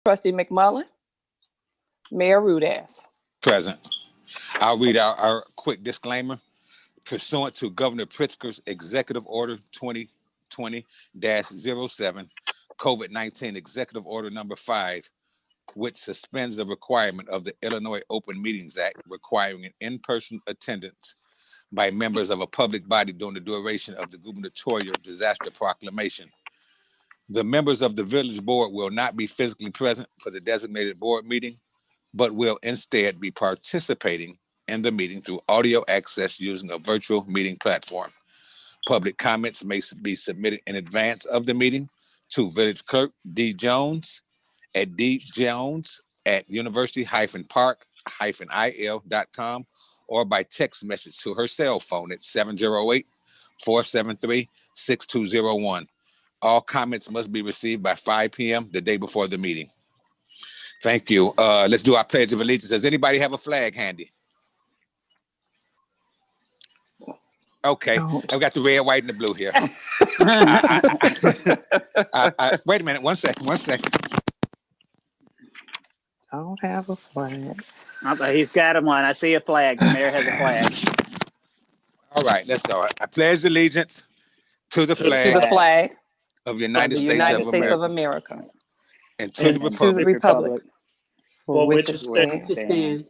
Trustee McMullen, Mayor Rudas. Present. I'll read our quick disclaimer. Pursuant to Governor Pritzker's Executive Order 2020-07, COVID-19 Executive Order Number 5, which suspends the requirement of the Illinois Open Meetings Act requiring an in-person attendance by members of a public body during the duration of the gubernatorial disaster proclamation. The members of the village board will not be physically present for the designated board meeting, but will instead be participating in the meeting through audio access using a virtual meeting platform. Public comments may be submitted in advance of the meeting to Village Clerk D. Jones at djones@university-park-il.com or by text message to her cell phone at 708-473-6201. All comments must be received by 5 p.m. the day before the meeting. Thank you. Let's do our Pledge of Allegiance. Does anybody have a flag handy? Okay, I've got the red, white, and the blue here. Wait a minute, one second. Don't have a flag. He's got him one. I see a flag. The mayor has a flag. All right, let's go. I pledge allegiance to the flag of the United States of America and to the republic for which it stands,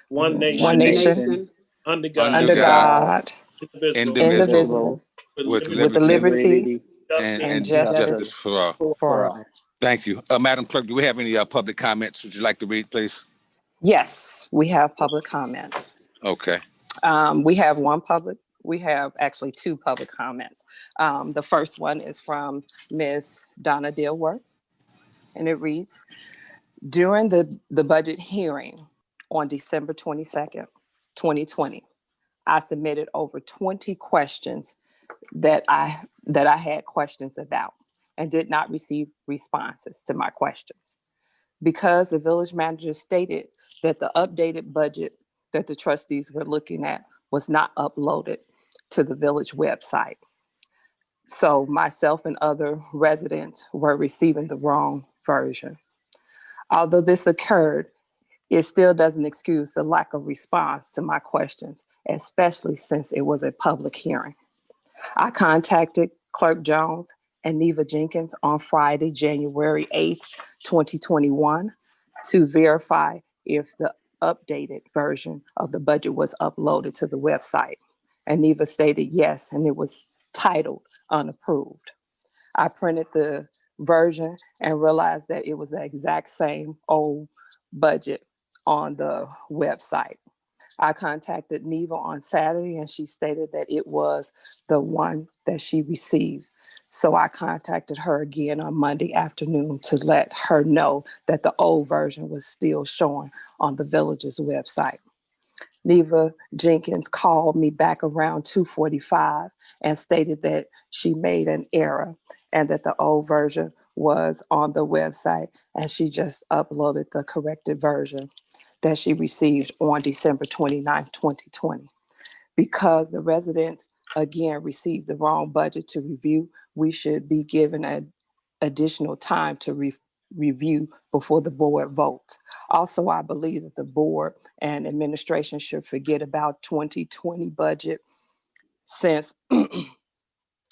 one nation, under God, indivisible, with liberty and justice for all. Thank you. Madam Clerk, do we have any public comments? Would you like to read, please? Yes, we have public comments. Okay. We have actually two public comments. The first one is from Ms. Donna Dilworth, and it reads, during the budget hearing on December 22nd, 2020, I submitted over 20 questions that I had questions about and did not receive responses to my questions. Because the village manager stated that the updated budget that the trustees were looking at was not uploaded to the village website. So myself and other residents were receiving the wrong version. Although this occurred, it still doesn't excuse the lack of response to my questions, especially since it was a public hearing. I contacted Clerk Jones and Neva Jenkins on Friday, January 8th, 2021, to verify if the updated version of the budget was uploaded to the website. And Neva stated yes, and it was titled unapproved. I printed the version and realized that it was the exact same old budget on the website. I contacted Neva on Saturday and she stated that it was the one that she received. So I contacted her again on Monday afternoon to let her know that the old version was still showing on the village's website. Neva Jenkins called me back around 2:45 and stated that she made an error and that the old version was on the website and she just uploaded the corrected version that she received on December 29, 2020. Because the residents again received the wrong budget to review, we should be given an additional time to review before the board votes. Also, I believe that the board and administration should forget about 2020 budget since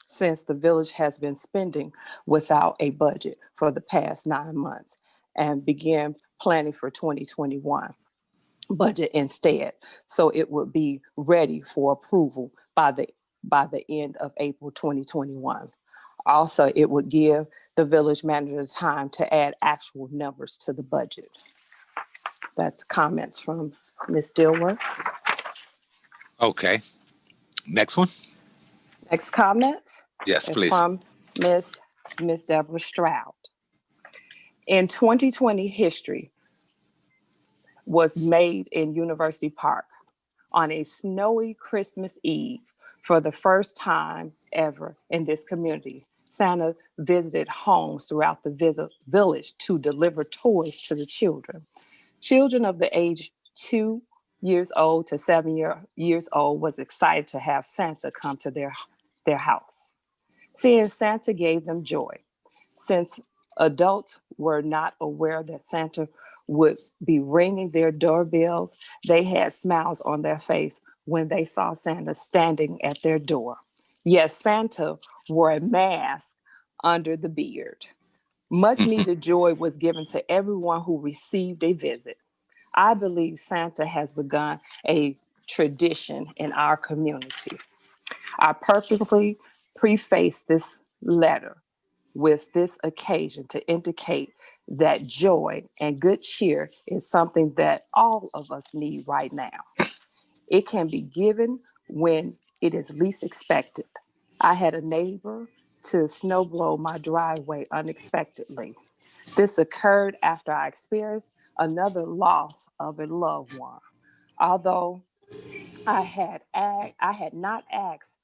since the village has been spending without a budget for the past 9 months and begin planning for 2021 budget instead. So it would be ready for approval by the end of April 2021. Also, it would give the village manager time to add actual numbers to the budget. That's comments from Ms. Dilworth. Okay. Next one. Next comment. Yes, is please. From Ms. Deborah Stroud. In 2020, history was made in University Park on a snowy Christmas Eve. For the first time ever in this community, Santa visited homes throughout the village to deliver toys to the children. Children of the age 2 years old to 7 years old was excited to have Santa come to their house. Seeing Santa gave them joy. Since Adults were not aware that Santa would be ringing their doorbells. They had smiles on their face when they saw Santa standing at their door. Yes, Santa wore a mask under the beard. Much needed joy was given to everyone who received a visit. I believe Santa has begun a tradition in our community. I purposely preface this letter with this occasion to indicate that joy and good cheer is something that all of us need right now. It can be given when it is least expected. I had a neighbor to snowblow my driveway unexpectedly. This occurred after I experienced another loss of a loved one. Although I had not asked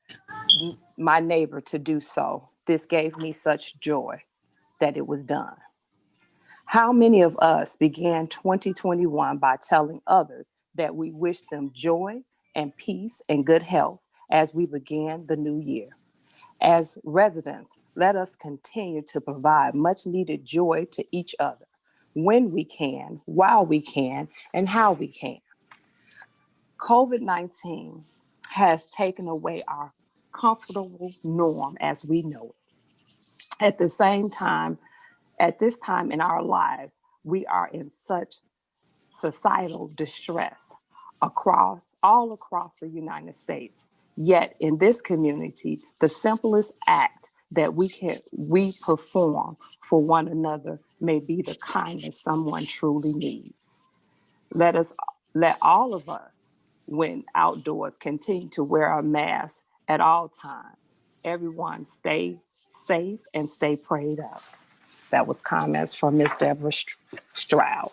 my neighbor to do so, this gave me such joy that it was done. How many of us began 2021 by telling others that we wish them joy and peace and good health as we began the new year? As residents, let us continue to provide much needed joy to each other when we can, while we can, and how we can. COVID-19 has taken away our comfortable norm as we know it. At the same time, at this time in our lives, we are in such societal distress all across the United States. Yet in this community, the simplest act that we perform for one another may be the kindness someone truly needs. Let us let all of us, when outdoors, continue to wear a mask at all times. Everyone stay safe and stay prayed up. That was comments from Ms. Deborah Stroud.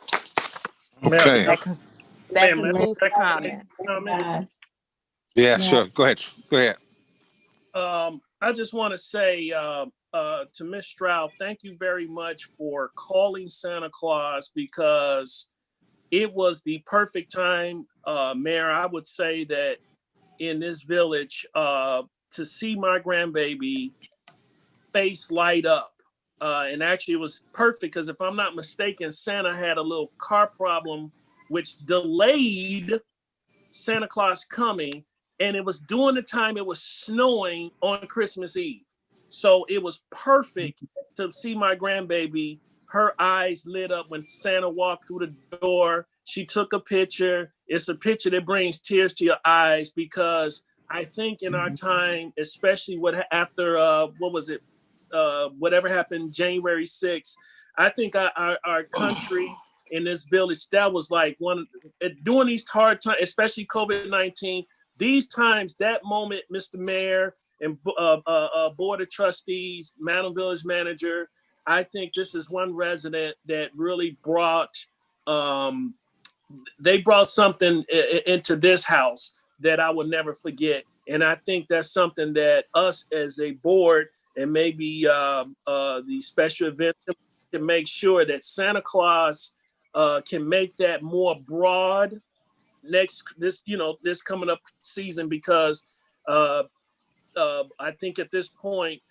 Okay. That concludes the comments. Yeah, sure. Go ahead. Go ahead. I just want to say to Ms. Stroud, thank you very much for calling Santa Claus, because it was the perfect time, Mayor. I would say that in this village, to see my grandbaby face light up. And actually it was perfect because if I'm not mistaken, Santa had a little car problem which delayed Santa Claus coming. And it was during the time it was snowing on Christmas Eve. So it was perfect to see my grandbaby, her eyes lit up when Santa walked through the door. She took a picture. It's a picture that brings tears to your eyes, because I think in our time, especially after what was it? Whatever happened January 6th, I think our country in this village, that was like during these hard times, especially COVID-19, these times, that moment, Mr. Mayor and Board of Trustees, Madam Village Manager, I think this is one resident that really brought something into this house that I will never forget. And I think that's something that us as a board and maybe the special event can make sure that Santa Claus can make that more broad this coming up season, because I think at this point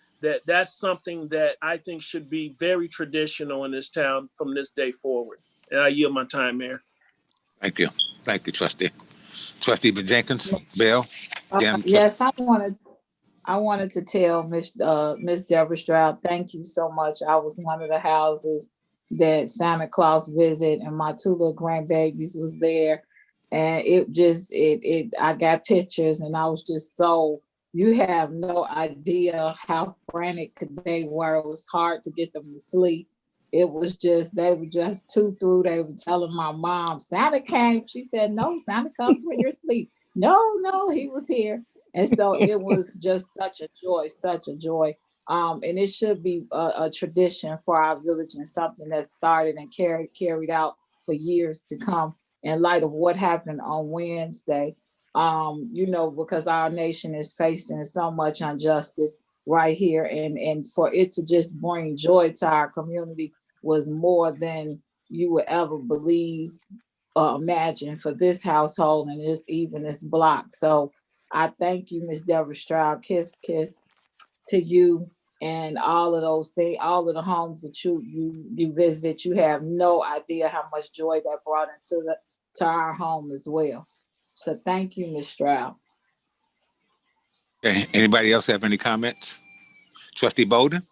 that's something that I think should be very traditional in this town from this day forward. And I yield my time, Mayor. Thank you. Thank you, Trustee. Trustee Jenkins, Bell. Yes, I wanted to tell Miss Deborah Stroud, thank you so much. I was one of the houses that Santa Claus visited, and my two little grandbabies was there. And I got pictures, and I was just you have no idea how frantic they were. It was hard to get them to sleep. It was they were just too through. They were telling my mom, Santa came. She said, no, Santa comes when you're asleep. No, he was here. And so it was just such a joy. And it should be a tradition for our village, and something that started and carried out for years to come, in light of what happened on Wednesday. Because our nation is facing so much injustice right here, and for it to just bring joy to our community was more than you would ever believe or imagine for this household and this block. So I thank you, Ms. Deborah Stroud. Kiss to you and all of those things, all of the homes that you visited. You have no idea how much joy that brought to our home as well. So thank you, Ms. Stroud. Okay, anybody else have any comments? Trustee Bolden?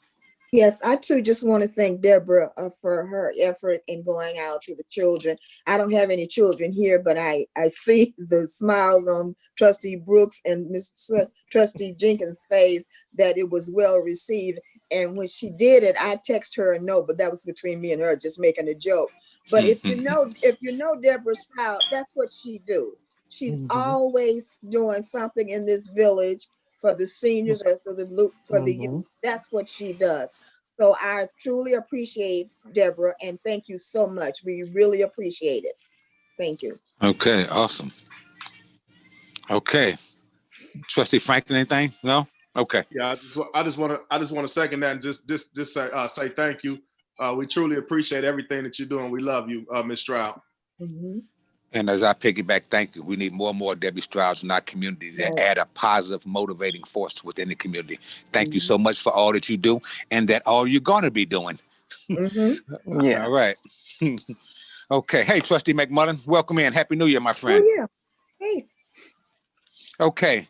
Yes, I too just want to thank Deborah for her effort in going out to the children. I don't have any children here, but I see the smiles on Trustee Brooks and Trustee Jenkins' face that it was well received. And when she did it, I texted her a note, but that was between me and her, just making a joke. But if you know Deborah Sprout, that's what she do. She's always doing something in this village for the seniors or for the youth. That's what she does. So I truly appreciate Deborah, and thank you so much. We really appreciate it. Thank you. Okay, awesome. Okay. Trustee Franklin, anything? No? Okay. Yeah, I just want to second that and just say thank you. We truly appreciate everything that you're doing. We love you, Ms. Stroud. And as I piggyback, thank you. We need more and more Debbie Strouds in our community that add a positive, motivating force within the community. Thank you so much for all that you do and that all you're going to be doing. Yes. All right. Okay. Hey, Trustee McMullen, welcome in. Happy New Year, my friend. Oh, yeah. Hey. Okay.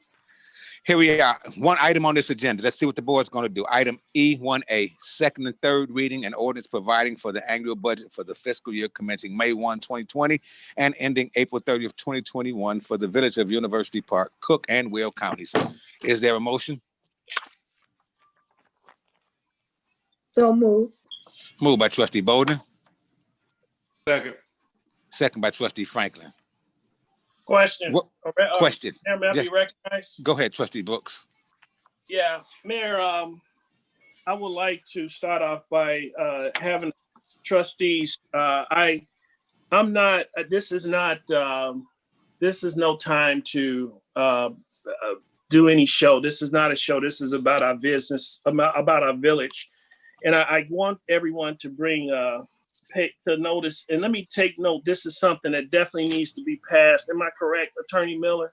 Here we are. One item on this agenda. Let's see what the board's going to do. Item E1A, second and third reading and ordinance providing for the annual budget for the fiscal year commencing May 1, 2020 and ending April 30th, 2021 for the village of University Park, Cook and Will counties. Is there a motion? So moved. Moved by Trustee Bolden. Second. Second by Trustee Franklin. Question. Question. Mayor, may I be recognized? Go ahead, Trustee Brooks. Yeah, Mayor, I would like to start off by having trustees. I'm not. This is no time to do any show. This is not a show. This is about our business, about our village, and I want everyone to bring to notice. And let me take note. This is something that definitely needs to be passed. Am I correct, Attorney Miller?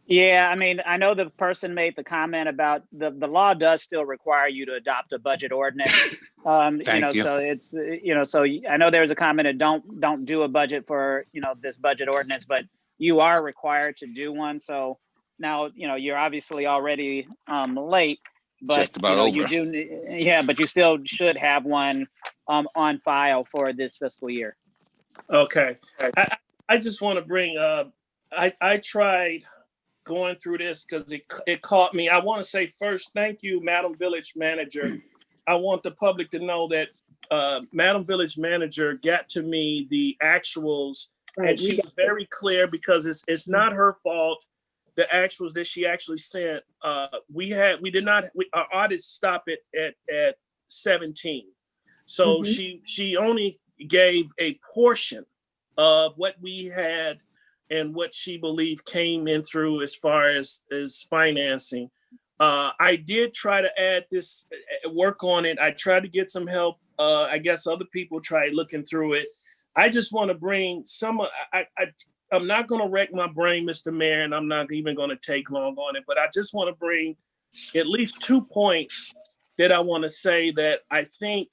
Yeah, I mean, I know the person made the comment about the law does still require you to adopt a budget ordinance. Thank you. So it's, so I know there's a comment that don't do a budget for, this budget ordinance, but you are required to do one. So now, you're obviously already late, but Just about over. you do, but you still should have one on file for this fiscal year. Okay. I just want to bring I tried going through this because it caught me. I want to say first, thank you, Madam Village Manager. I want the public to know that Madam Village Manager got to me the actuals, and she was very clear because it's not her fault. The actuals that she actually sent, our audits stop at 17. So she only gave a portion of what we had and what she believed came in through as far as financing. I did try to add this, work on it. I tried to get some help. I guess other people tried looking through it. I just want to bring some, I'm not going to wreck my brain, Mr. Mayor, and I'm not even going to take long on it, but I just want to bring at least 2 points that I want to say that I think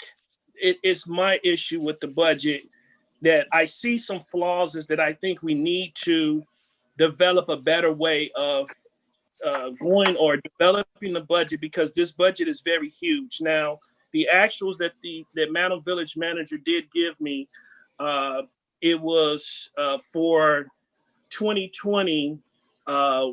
it's my issue with the budget, that I see some flaws, is that I think we need to develop a better way of going or developing the budget, because this budget is very huge. Now, the actuals that Madam Village Manager did give me, it was for 2020,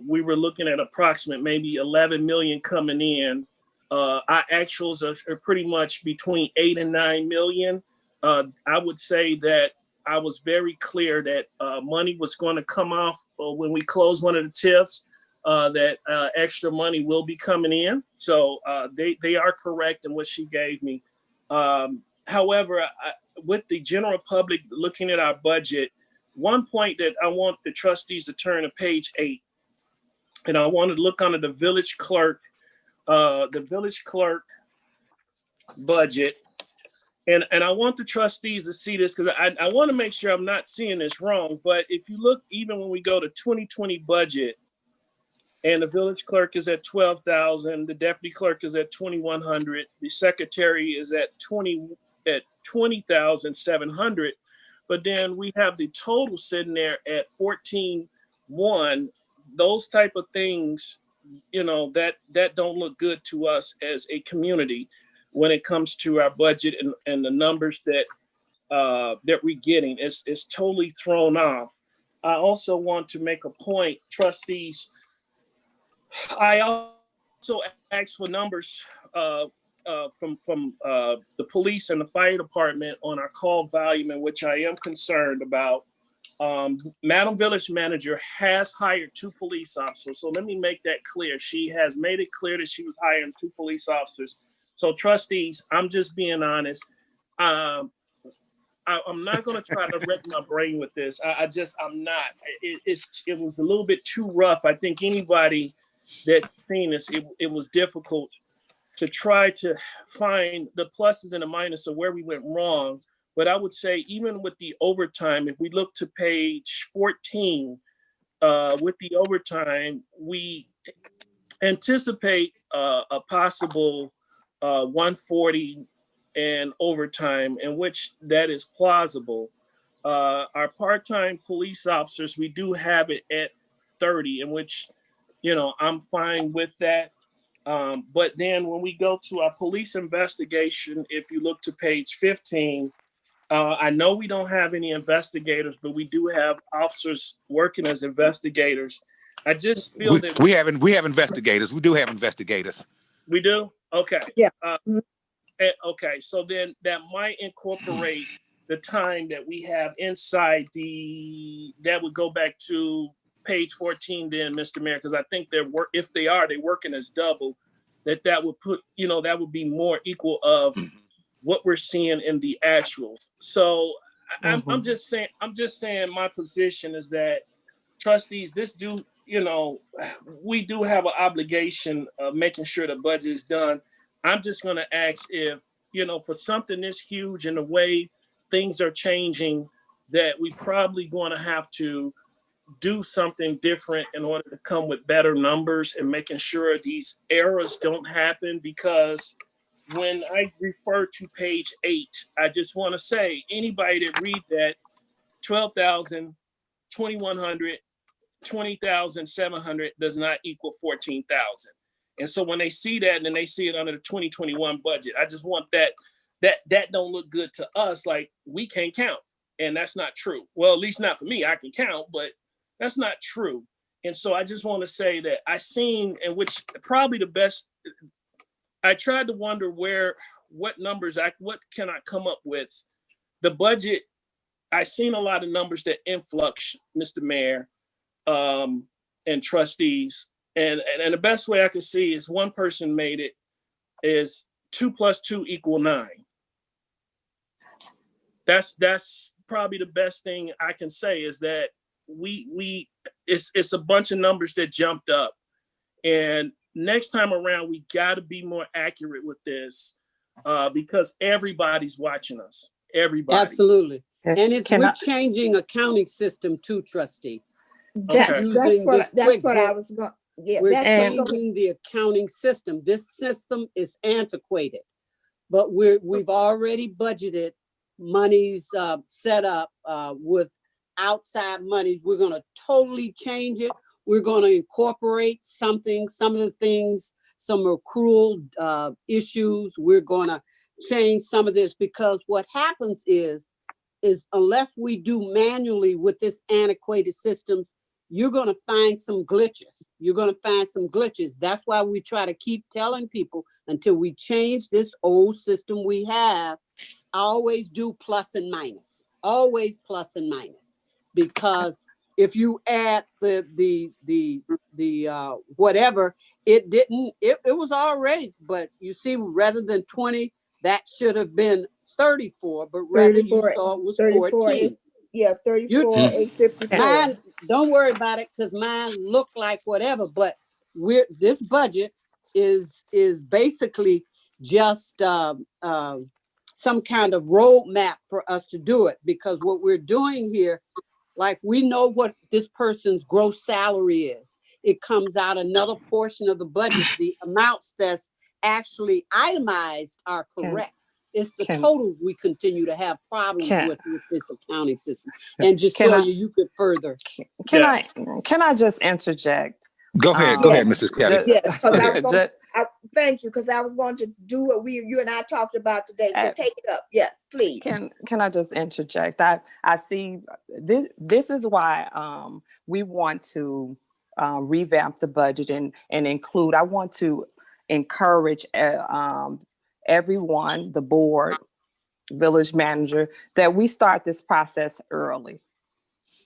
we were looking at approximate maybe 11 million coming in. Our actuals are pretty much between 8 and 9 million. I would say that I was very clear that money was going to come off when we close one of the TIFs, that extra money will be coming in. So they are correct in what she gave me. However, with the general public looking at our budget, one point that I want the trustees to turn to page 8, and I want to look under the village clerk budget. And I want the trustees to see this, because I want to make sure I'm not seeing this wrong. But if you look, even when we go to 2020 budget, And the village clerk is at 12,000. The deputy clerk is at 2,100. The secretary is at 20,700. But then we have the total sitting there at 14,100. Those type of things, you know, that don't look good to us as a community when it comes to our budget and the numbers that we're getting. It's totally thrown off. I also want to make a point, trustees. I also asked for numbers from the police and the fire department on our call volume, in which I am concerned about. Madam Village Manager has hired 2 police officers. So let me make that clear. She has made it clear that she was hiring 2 police officers. So trustees, I'm just being honest. I'm not going to try to wreck my brain with this. I'm not. It was a little bit too rough. I think anybody that's seen this, it was difficult to try to find the pluses and the minuses of where we went wrong. But I would say even with the overtime, if we look to page 14, with the overtime, we anticipate a possible 140 and overtime, in which that is plausible. Our part-time police officers, we do have it at 30, in which, you know, I'm fine with that. But then when we go to our police investigation, if you look to page 15, I know we don't have any investigators, but we do have officers working as investigators. I just feel that we have investigators. We do have investigators. We do? Okay. Yeah. Okay, so then that might incorporate the time that we have inside that would go back to page 14 then, Mr. Mayor, because I think they're working as double, that would put, you know, that would be more equal of what we're seeing in the actual. So I'm just saying my position is that trustees, we do have an obligation of making sure the budget is done. I'm just going to ask if, you know, for something this huge and the way things are changing, that we probably going to have to do something different in order to come with better numbers and making sure these errors don't happen. Because when I refer to page 8, I just want to say, anybody that read that 12,000, 2,100, 20,700 does not equal 14,000. And so when they see that and then they see it under the 2021 budget, I just want that don't look good to us. Like, we can't count. And that's not true. Well, at least not for me. I can count, but that's not true. And so I just want to say that I seen, in which probably the best, I tried to wonder what can I come up with? The budget, I seen a lot of numbers that influx, Mr. Mayor, and trustees. And the best way I could see is one person made it is 2 + 2 = 9. That's probably the best thing I can say, is that it's a bunch of numbers that jumped up. And next time around, we got to be more accurate with this, because everybody's watching us. Everybody. Absolutely. And we're I- changing accounting system too, trustee. That's what I was going. Yeah, We're that's changing the accounting system. This system is antiquated, but we've already budgeted monies set up with outside monies. We're going to totally change it. We're going to incorporate some of the things, some accrual issues. We're going to change some of this, because what happens is unless we do manually with this antiquated systems, you're going to find some glitches. That's why we try to keep telling people, until we change this old system we have, always do plus and minus. Always plus and minus. Because if you add the whatever, it was already, but you see, rather than 20, that should have been 34, but rather you saw it was 14. Yeah, 34, 854. Mine, don't worry about it, because mine look like whatever, but this budget is basically just some kind of roadmap for us to do it, because what we're doing here, like, we know what this person's gross salary is. it comes out another portion of the budget. The amounts that's actually itemized are correct. It's the total we continue to have problems with this accounting system. And Justelia, you could further. Can I just interject? Go ahead, Mrs. Kelly. Yes, because thank you, because I was going to do what you and I talked about today. So take it up. Yes, please. Can I just interject? I see this is why we want to revamp the budget and include. I want to encourage everyone, the board, village manager, that we start this process early.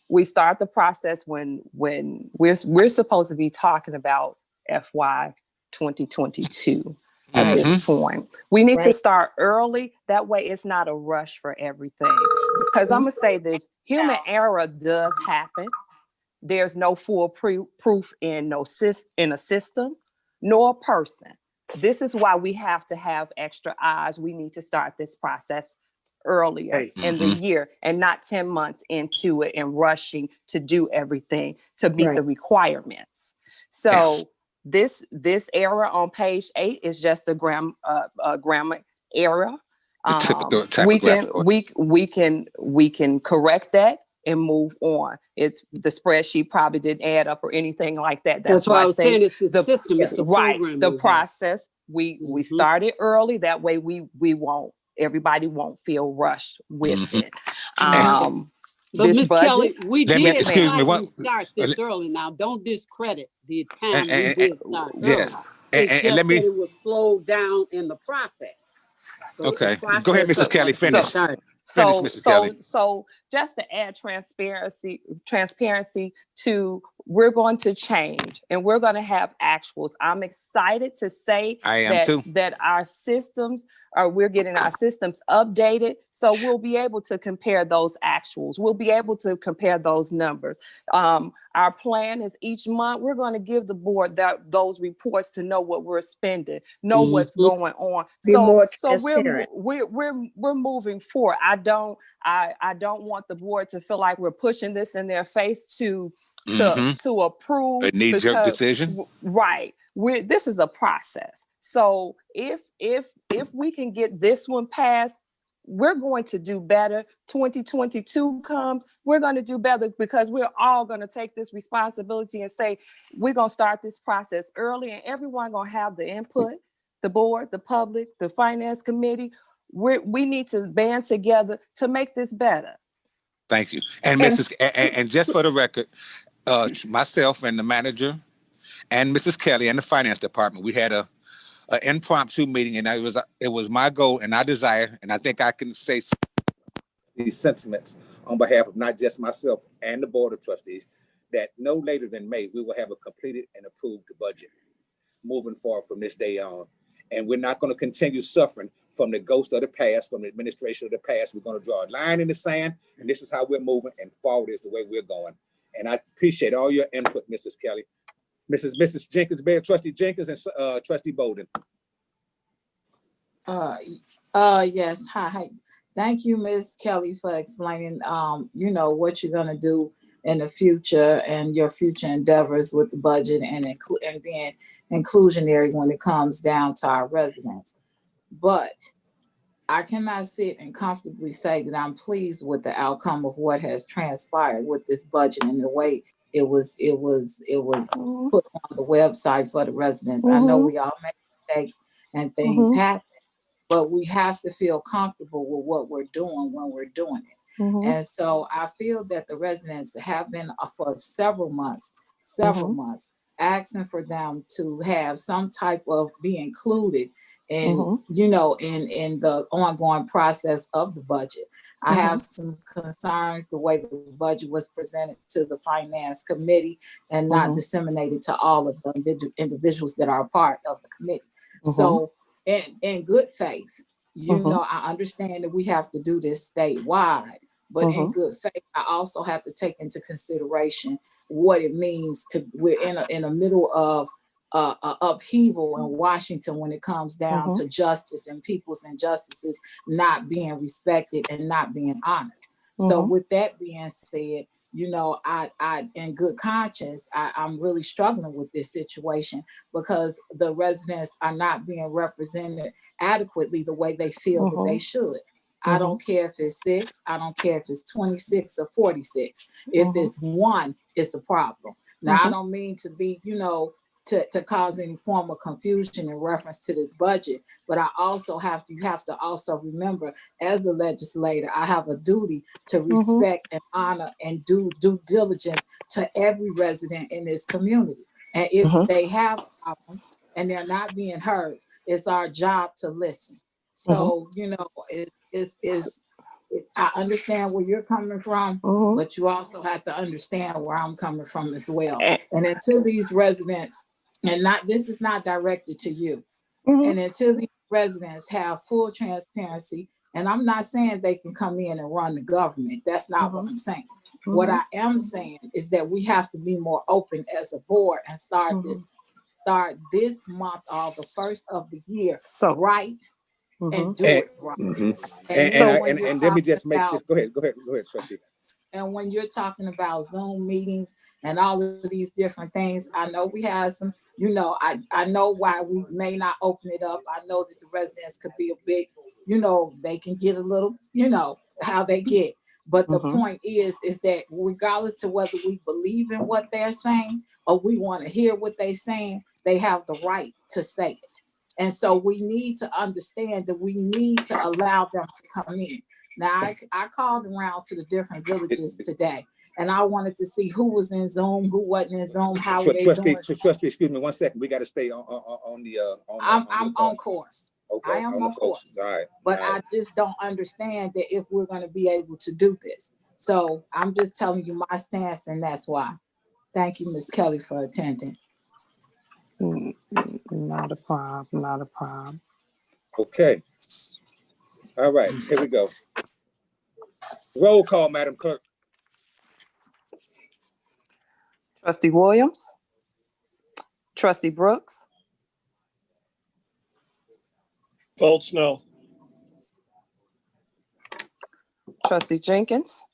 We start the process when we're supposed to be talking about FY 2022 at this point. We need to start early. That way it's not a rush for everything. Because I'm gonna say this, human error does happen. There's no fool proof in a system nor a person. This is why we have to have extra eyes. We need to start this process earlier in the year and not 10 months into it and rushing to do everything to meet the requirements. So this error on page 8 is just a grammar error. We can correct that and move on. It's the spreadsheet probably didn't add up or anything like that. That's why I was saying it's the system, it's the program. The process. We started early. That way everybody won't feel rushed with it. But Ms. Kelly, we did start this early. Now, don't discredit the time we did start early. Yes. It's just that it was slowed down in the process. So okay, go ahead, Mrs. Kelly. Finish. So just to add transparency to, we're going to change and we're going to have actuals. I'm excited to say that our systems we're getting our systems updated. So we'll be able to compare those actuals. We'll be able to compare those numbers. Our plan is each month, we're going to give the board those reports to know what we're spending, know what's going on. So we're moving forward. I don't want the board to feel like we're pushing this in their face to approve. A knee-jerk decision. Right. This is a process. So if we can get this one passed, we're going to do better. 2022 comes, we're going to do better because we're all going to take this responsibility and say, we're going to start this process early and everyone going to have the input, the board, the public, the finance committee. We need to band together to make this better. Thank you. And and just for the record, myself and the manager and Mrs. Kelly and the finance department, we had an impromptu meeting, and it was my goal and our desire, and I think I can say these sentiments on behalf of not just myself and the board of trustees, that no later than May, we will have a completed and approved budget moving forward from this day on. And we're not going to continue suffering from the ghost of the past, from the administration of the past. We're going to draw a line in the sand, and this is how we're moving, and forward is the way we're going. And I appreciate all your input, Mrs. Kelly. Mrs. Jenkins, Bear, Trustee Jenkins, and Trustee Bowden. Yes. Hi. Thank you, Ms. Kelly, for explaining, what you're gonna do in the future and your future endeavors with the budget and being inclusionary when it comes down to our residents. But I cannot sit and comfortably say that I'm pleased with the outcome of what has transpired with this budget and the way it was put on the website for the residents. I know we all make mistakes and things happen, but we have to feel comfortable with what we're doing when we're doing it. And so I feel that the residents have been for several months, asking for them to have some type of be included in, in the ongoing process of the budget. I have some concerns the way the budget was presented to the finance committee and not disseminated to all of the individuals that are a part of the committee. So in good faith, I understand that we have to do this statewide, but in good faith, I also have to take into consideration what it means we're in a middle of upheaval in Washington when it comes down to justice and people's injustices not being respected and not being honored. So with that being said, you know, I in good conscience, I'm really struggling with this situation because the residents are not being represented adequately the way they feel that they should. I don't care if it's 6, I don't care if it's 26 or 46. If it's 1, it's a problem. Now, I don't mean to be, you know, to cause any form of confusion in reference to this budget, but I also you have to also remember, as a legislator, I have a duty to respect and honor and do due diligence to every resident in this community. And if they have problems and they're not being heard, it's our job to listen. So, you know, I understand where you're coming from, but you also have to understand where I'm coming from as well. And until these residents, this is not directed to you, and until these residents have full transparency, and I'm not saying they can come in and run the government. That's not what I'm saying. What I am saying is that we have to be more open as a board and start this month, the first of the year, right. And do it right. And let me just make this. Go ahead, Trustee. And when you're talking about Zoom meetings and all of these different things, I know we have some, you know, I know why we may not open it up. I know that the residents could be a bit, you know, they can get a little, you know, how they get. But the point is that regardless of whether we believe in what they're saying or we want to hear what they're saying, they have the right to say it. And so we need to understand that we need to allow them to come in. Now, I called around to the different villages today, and I wanted to see who was in Zoom, who wasn't in Zoom, how were they doing. Trustee, excuse me 1 second. We got to stay on the. I'm on course. Okay, I am on course. All right. But I just don't understand that if we're going to be able to do this. So I'm just telling you my stance, and that's why. Thank you, Ms. Kelly, for attending. Not a problem. Not a problem. Okay. All right. Here we go. Roll call, Madam Clerk. Trustee Williams. Trustee Brooks. Votes no. Trustee Jenkins.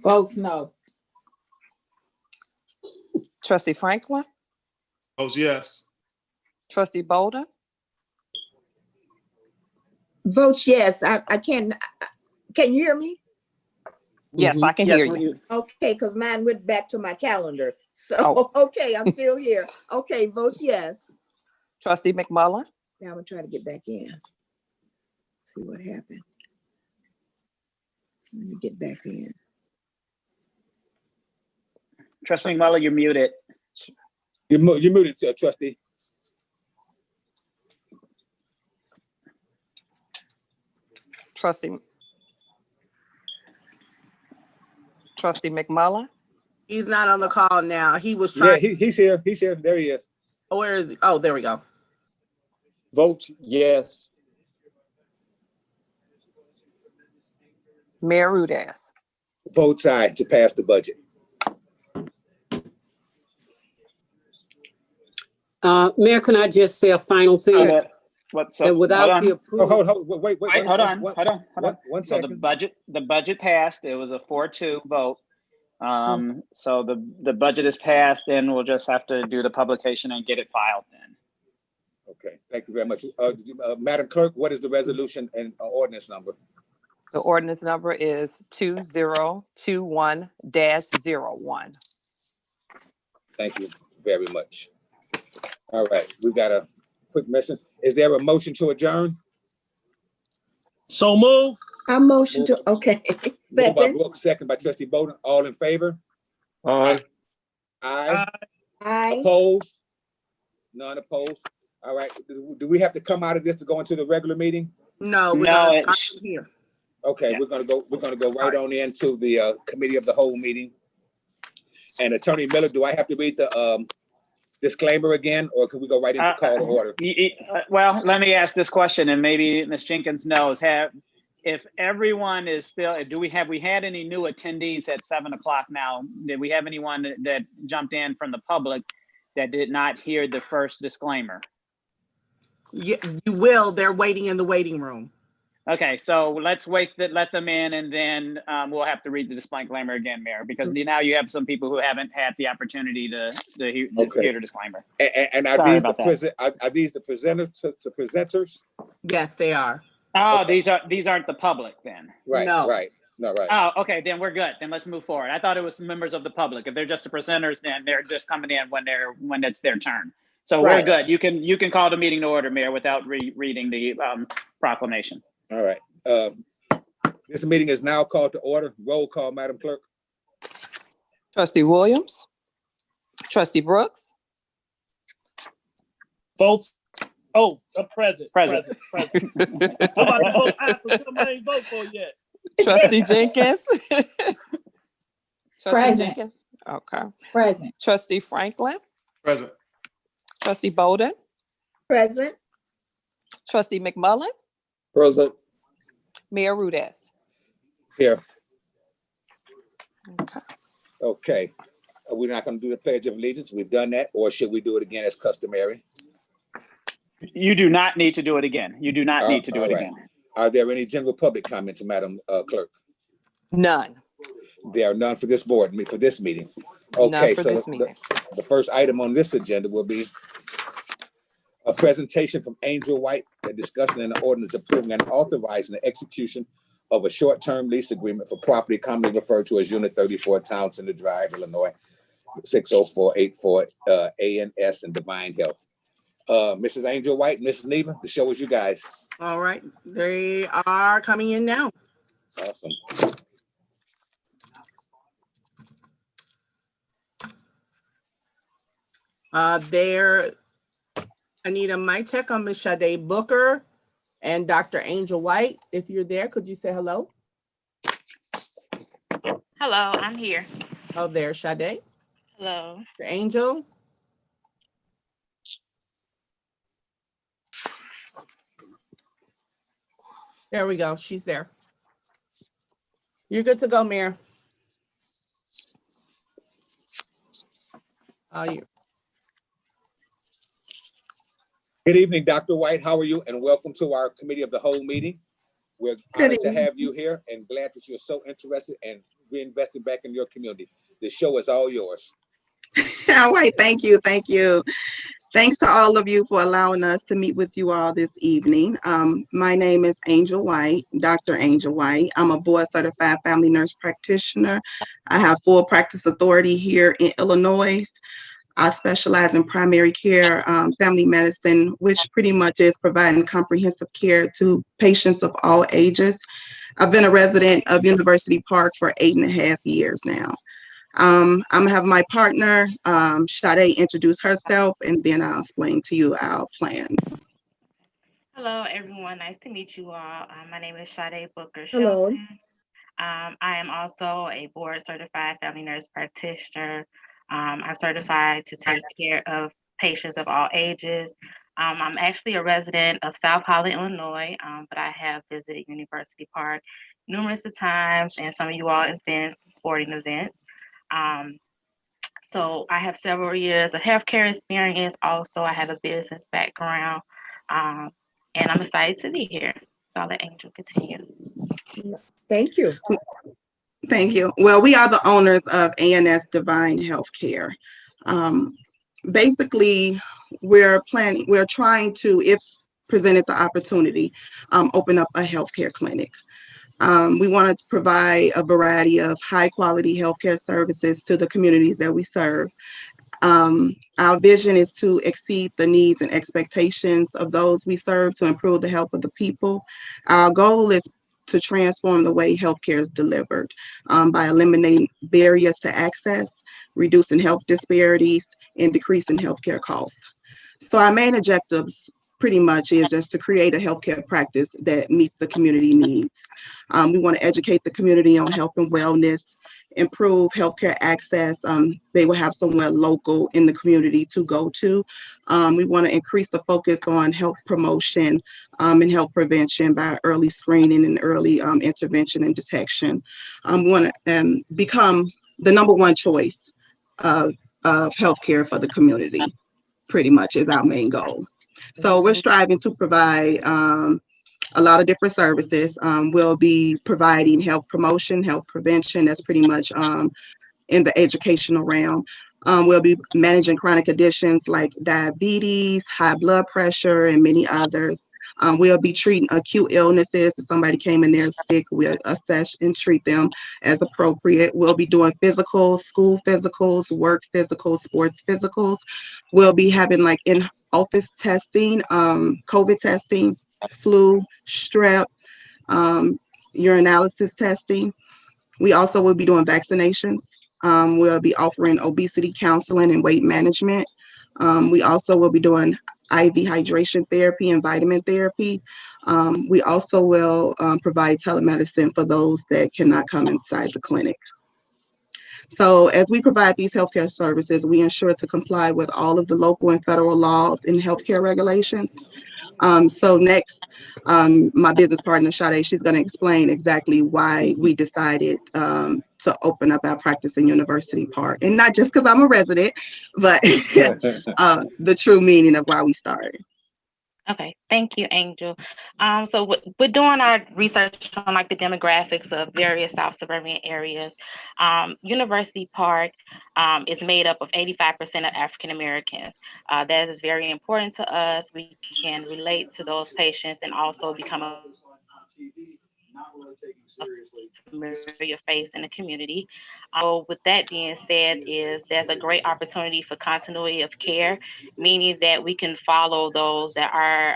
Votes no. Trustee Franklin. Votes yes. Trustee Bolden. Votes yes. I can you hear me? Yes, I can hear you. Okay, because mine went back to my calendar. So, okay, I'm still here. Okay, votes yes. Trustee McMullen. Now I'm gonna try to get back in. See what happened. Let me get back in. Trustee McMullen, you're muted. You're muted, Trustee. Trustee McMullen. He's not on the call now. He was trying. Yeah, he's here. He's here. There he is. Oh, where is he? Oh, there we go. Vote yes. Mayor Rudas. Votes aye to pass the budget. Mayor, can I just say a final thing? So without the approval. Wait, hold on. 1 So second. the budget passed. It was a 4-2 vote. So the budget is passed, and we'll just have to do the publication and get it filed then. Okay, thank you very much. Madam Clerk, what is the resolution and ordinance number? The ordinance number is 2021-01. Thank you very much. All right, we got a quick message. Is there a motion to adjourn? So move. I motion to, okay. Moved by Brooks, second by Trustee Bolden. All in favor? Aye. Aye. Aye. Opposed? None opposed. All right. Do we have to come out of this to go into the regular meeting? No, we're gonna start from here. Okay, Yeah. we're gonna go right on into the committee of the whole meeting. And Attorney Miller, do I have to read the disclaimer again, or can we go right into call to order? Well, let me ask this question, and maybe Ms. Jenkins knows. If everyone is still, have we had any new attendees at 7 o'clock now? Did we have anyone that jumped in from the public that did not hear the first disclaimer? You will. They're waiting in the waiting room. Okay, so let's wait, let them in, and then we'll have to read the disclaimer again, Mayor, because now you have some people who haven't had the opportunity to hear the disclaimer. And are Sorry these about are these the presenters? Yes, they are. Oh, Okay. these aren't the public then. Right, No. right. No, right. Oh, okay, then we're good. Then let's move forward. I thought it was members of the public. If they're just the presenters, then they're just coming in when it's their turn. So we're Right. good. You can call the meeting to order, Mayor, without reading the proclamation. All right. This meeting is now called to order. Roll call, Madam Clerk. Trustee Williams, Trustee Brooks, Votes. Oh, present. Present. I'm about to vote aye for somebody I ain't vote for yet. Trustee Jenkins. Trustee Present. Jenkins. Okay. Present. Trustee Franklin, Present. Trustee Bolden, Present. Trustee McMullen, Present. Mayor Rudez. Here. Okay. Okay. We're not going to do the Pledge of Allegiance. We've done that, or should we do it again as customary? You do not need to do it again. You do not need to do it all right. again. Are there any general public comments, Madam Clerk? None. There are none for this board, for this meeting. None Okay, for so this meeting. the first item on this agenda will be a presentation from Angel White, a discussion and an ordinance approving and authorizing the execution of a short-term lease agreement for property commonly referred to as Unit 34, Townsend Drive, Illinois, 60484 ANS and Divine Health. Mrs. Angel White, Mrs. Neva, the show is you guys. All right, they are coming in now. Awesome. I need a mic check on Ms. Sade Booker and Dr. Angel White. If you're there, could you say hello? Hello, I'm here. Oh, there's Sade. Hello. Dr. Angel. There we go. She's there. You're good to go, Mayor. Good evening, Dr. White. How are you? And welcome to our Committee of the Whole meeting. We're honored to have you here and glad that you're so interested and reinvesting back in your community. The show is all yours. All right, thank you, thank you. Thanks to all of you for allowing us to meet with you all this evening. My name is Angel White, Dr. Angel White. I'm a board-certified family nurse practitioner. I have full practice authority here in Illinois. I specialize in primary care, family medicine, which pretty much is providing comprehensive care to patients of all ages. I've been a resident of University Park for 8.5 years now. I'm gonna have my partner, Sade, introduce herself, and then I'll explain to you our plans. Hello, everyone. Nice to meet you all. My name is Sade Booker. Hello. I am also a board-certified family nurse practitioner. I'm certified to take care of patients of all ages. I'm actually a resident of South Holland, Illinois, but I have visited University Park numerous times and some of you all events, sporting events. So I have several years of healthcare experience. Also, I have a business background, and I'm excited to be here. So I'll let Angel continue. Thank you. Thank you. Well, we are the owners of ANS Divine Healthcare. Basically, we're trying to, if presented the opportunity, open up a healthcare clinic. We want to provide a variety of high quality healthcare services to the communities that we serve. Our vision is to exceed the needs and expectations of those we serve to improve the health of the people. Our goal is to transform the way healthcare is delivered by eliminating barriers to access, reducing health disparities, and decreasing healthcare costs. So our main objectives pretty much is just to create a healthcare practice that meets the community needs. We want to educate the community on health and wellness, improve healthcare access. They will have somewhere local in the community to go to. We want to increase the focus on health promotion and health prevention by early screening and early intervention and detection. We want to become the #1 choice of healthcare for the community, pretty much is our main goal. So we're striving to provide a lot of different services. We'll be providing health promotion, health prevention. That's pretty much in the educational realm. We'll be managing chronic conditions like diabetes, high blood pressure, and many others. We'll be treating acute illnesses. If somebody came in there sick, we'll assess and treat them as appropriate. We'll be doing physicals, school physicals, work physicals, sports physicals. We'll be having like in-office testing, COVID testing, flu, strep, urinalysis testing. We also will be doing vaccinations. We'll be offering obesity counseling and weight management. We also will be doing IV hydration therapy and vitamin therapy. We also will provide telemedicine for those that cannot come inside the clinic. So as we provide these healthcare services, we ensure to comply with all of the local and federal laws and healthcare regulations. So next, my business partner, Sade, she's going to explain exactly why we decided to open up our practice in University Park. And not just because I'm a resident, but the true meaning of why we started. Okay, thank you, Angel. So we're doing our research on like the demographics of various South suburban areas. University Park is made up of 85% of African Americans. That is very important to us. We can relate to those patients and also become a familiar face in the community. So with that being said, there's a great opportunity for continuity of care, meaning that we can follow those that are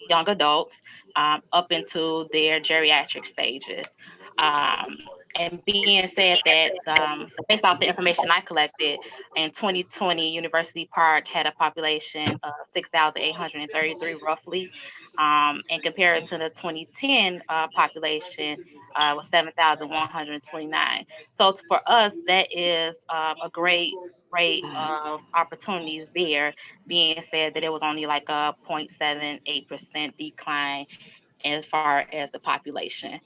young adults up into their geriatric stages. And being said that, based off the information I collected, in 2020, University Park had a population of 6,833 roughly, and compared to the 2010 population, was 7,129. So for us, that is a great rate of opportunities there, being said that it was only like a 0.78% decline as far as the population.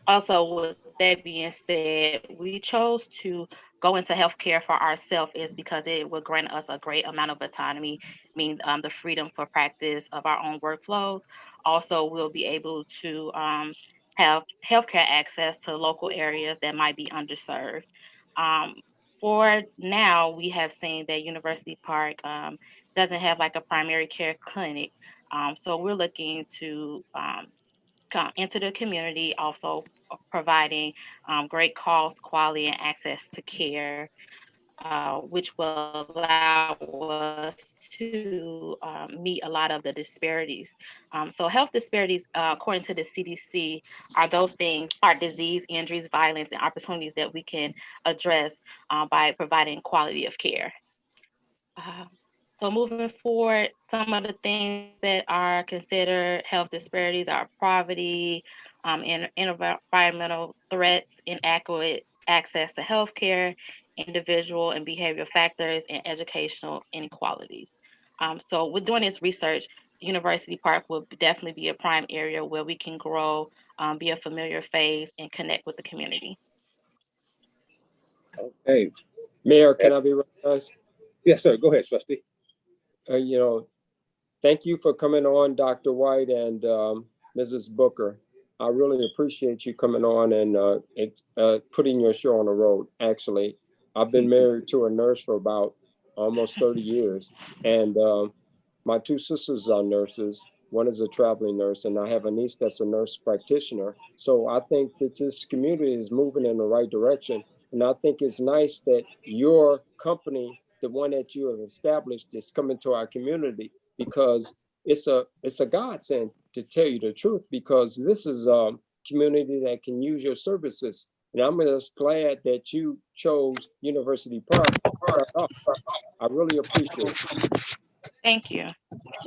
Also, with that being said, we chose to go into healthcare for ourselves is because it will grant us a great amount of autonomy, meaning the freedom for practice of our own workflows. Also, we'll be able to have healthcare access to local areas that might be underserved. For now, we have seen that University Park doesn't have like a primary care clinic. So we're looking to come into the community, also providing great cost, quality, and access to care, which will allow us to meet a lot of the disparities. So health disparities, according to the CDC, are those things, are disease, injuries, violence, and opportunities that we can address by providing quality of care. So moving forward, some of the things that are considered health disparities are poverty, environmental threats, inadequate access to healthcare, individual and behavioral factors, and educational inequalities. So with doing this research, University Park will definitely be a prime area where we can grow, be a familiar face, and connect with the community. Okay, Mayor, can I be recognized? Yes, sir. Go ahead, Trustee. Thank you for coming on, Dr. White and Mrs. Booker. I really appreciate you coming on and putting your show on the road. Actually, I've been married to a nurse for about almost 30 years. And my two sisters are nurses. One is a traveling nurse, and I have a niece that's a nurse practitioner. So I think that this community is moving in the right direction. And I think it's nice that your company, the one that you have established, is coming to our community, because it's a godsend, to tell you the truth, because this is a community that can use your services. And I'm just glad that you chose University Park. I really appreciate it. Thank you.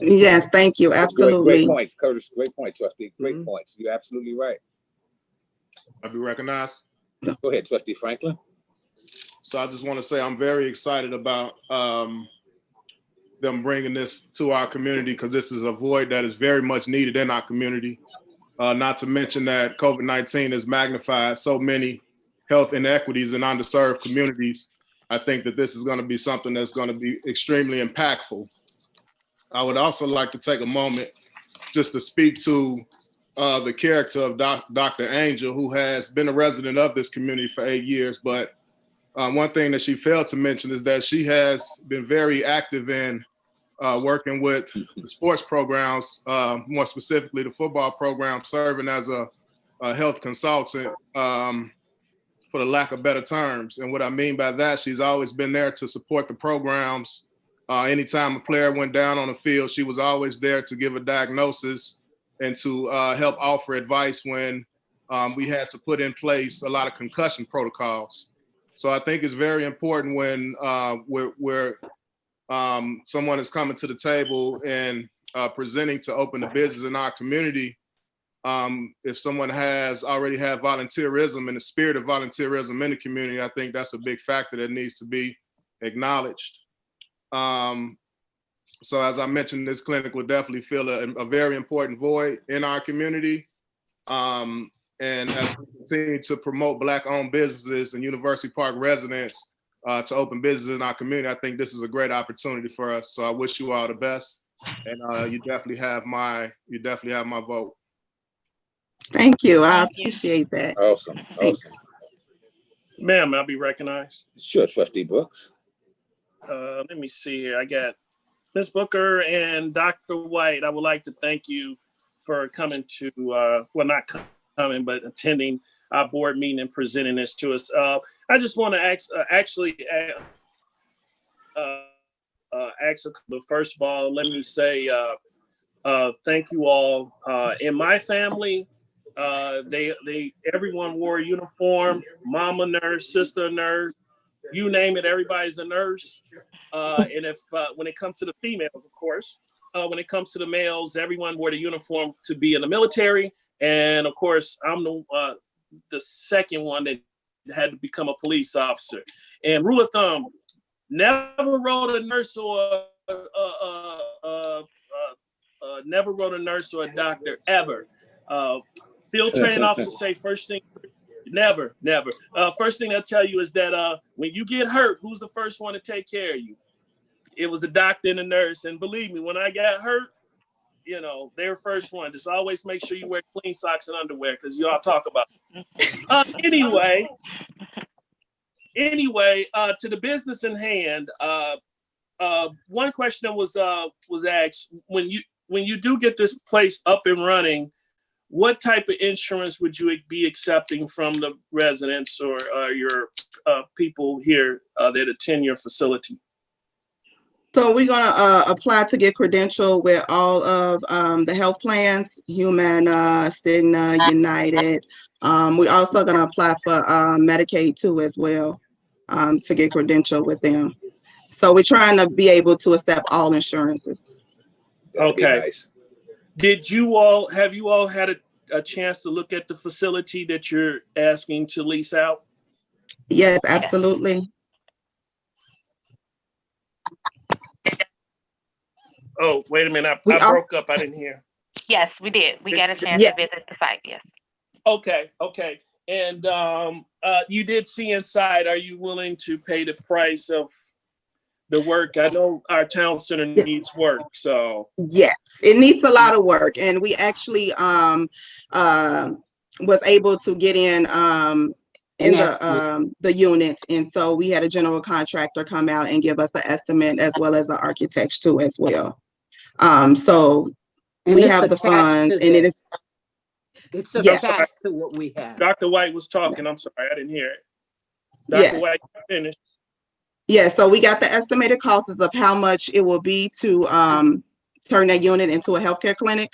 Yes, thank you. Absolutely. Great points, Curtis. Great point, Trustee. Great points. You're absolutely right. I'll be recognized. Go ahead, Trustee Franklin. So I just want to say I'm very excited about them bringing this to our community, because this is a void that is very much needed in our community. Not to mention that COVID-19 has magnified so many health inequities in underserved communities. I think that this is going to be something that's going to be extremely impactful. I would also like to take a moment just to speak to the character of Dr. Angel, who has been a resident of this community for 8 years. But one thing that she failed to mention is that she has been very active in working with the sports programs, more specifically the football program, serving as a health consultant, for the lack of better terms. And what I mean by that, she's always been there to support the programs. Anytime a player went down on the field, she was always there to give a diagnosis and to help offer advice when we had to put in place a lot of concussion protocols. So I think it's very important when someone is coming to the table and presenting to open a business in our community. If someone already had volunteerism and the spirit of volunteerism in the community, I think that's a big factor that needs to be acknowledged. So as I mentioned, this clinic will definitely fill a very important void in our community. And as we continue to promote Black-owned businesses and University Park residents to open businesses in our community, I think this is a great opportunity for us. So I wish you all the best, and you definitely have my vote. Thank you. I appreciate that. Awesome. Thanks. Awesome. Ma'am, I'll be recognized. Sure, Trustee Brooks. Let me see here. I got Ms. Booker and Dr. White. I would like to thank you for coming to, well, not coming, but attending our board meeting and presenting this to us. I just want to ask, but first of all, let me say thank you all. In my family, everyone wore a uniform, mama nurse, sister nurse, you name it, everybody's a nurse. And if when it comes to the females, of course, when it comes to the males, everyone wore the uniform to be in the military. And of course, I'm the second one that had to become a police officer. And rule of thumb, never wrote a nurse or never wrote a nurse or a doctor ever. Field training officers say first thing, never. First thing they'll tell you is that when you get hurt, who's the first one to take care of you? It was the doctor and the nurse. And believe me, when I got hurt, you know, they were first one. Just always make sure you wear clean socks and underwear, because y'all talk about it. Anyway, to the business in hand, one question was asked, when you do get this place up and running, what type of insurance would you be accepting from the residents or your people here that attend your facility? So we're gonna apply to get credentialed with all of the health plans, Humana, Cigna, United. We're also gonna apply for Medicaid too as well, to get credentialed with them. So we're trying to be able to accept all insurances. Okay. Nice. Have you all had a chance to look at the facility that you're asking to lease out? Yes, absolutely. Oh, wait a minute. I broke up. I didn't hear. Yes, we did. We got a chance to visit the site. Yes. Okay. And you did see inside. Are you willing to pay the price of the work? I know our town center needs work, so. Yes, it needs a lot of work, and we actually was able to get in the unit, and so we had a general contractor come out and give us an estimate as well as the architects too as well. So we have the funds, and it is. It's attached to what we have. Dr. White was talking. I'm sorry, I didn't hear it. Dr. White, finished. Yeah, so we got the estimated costs of how much it will be to turn that unit into a healthcare clinic.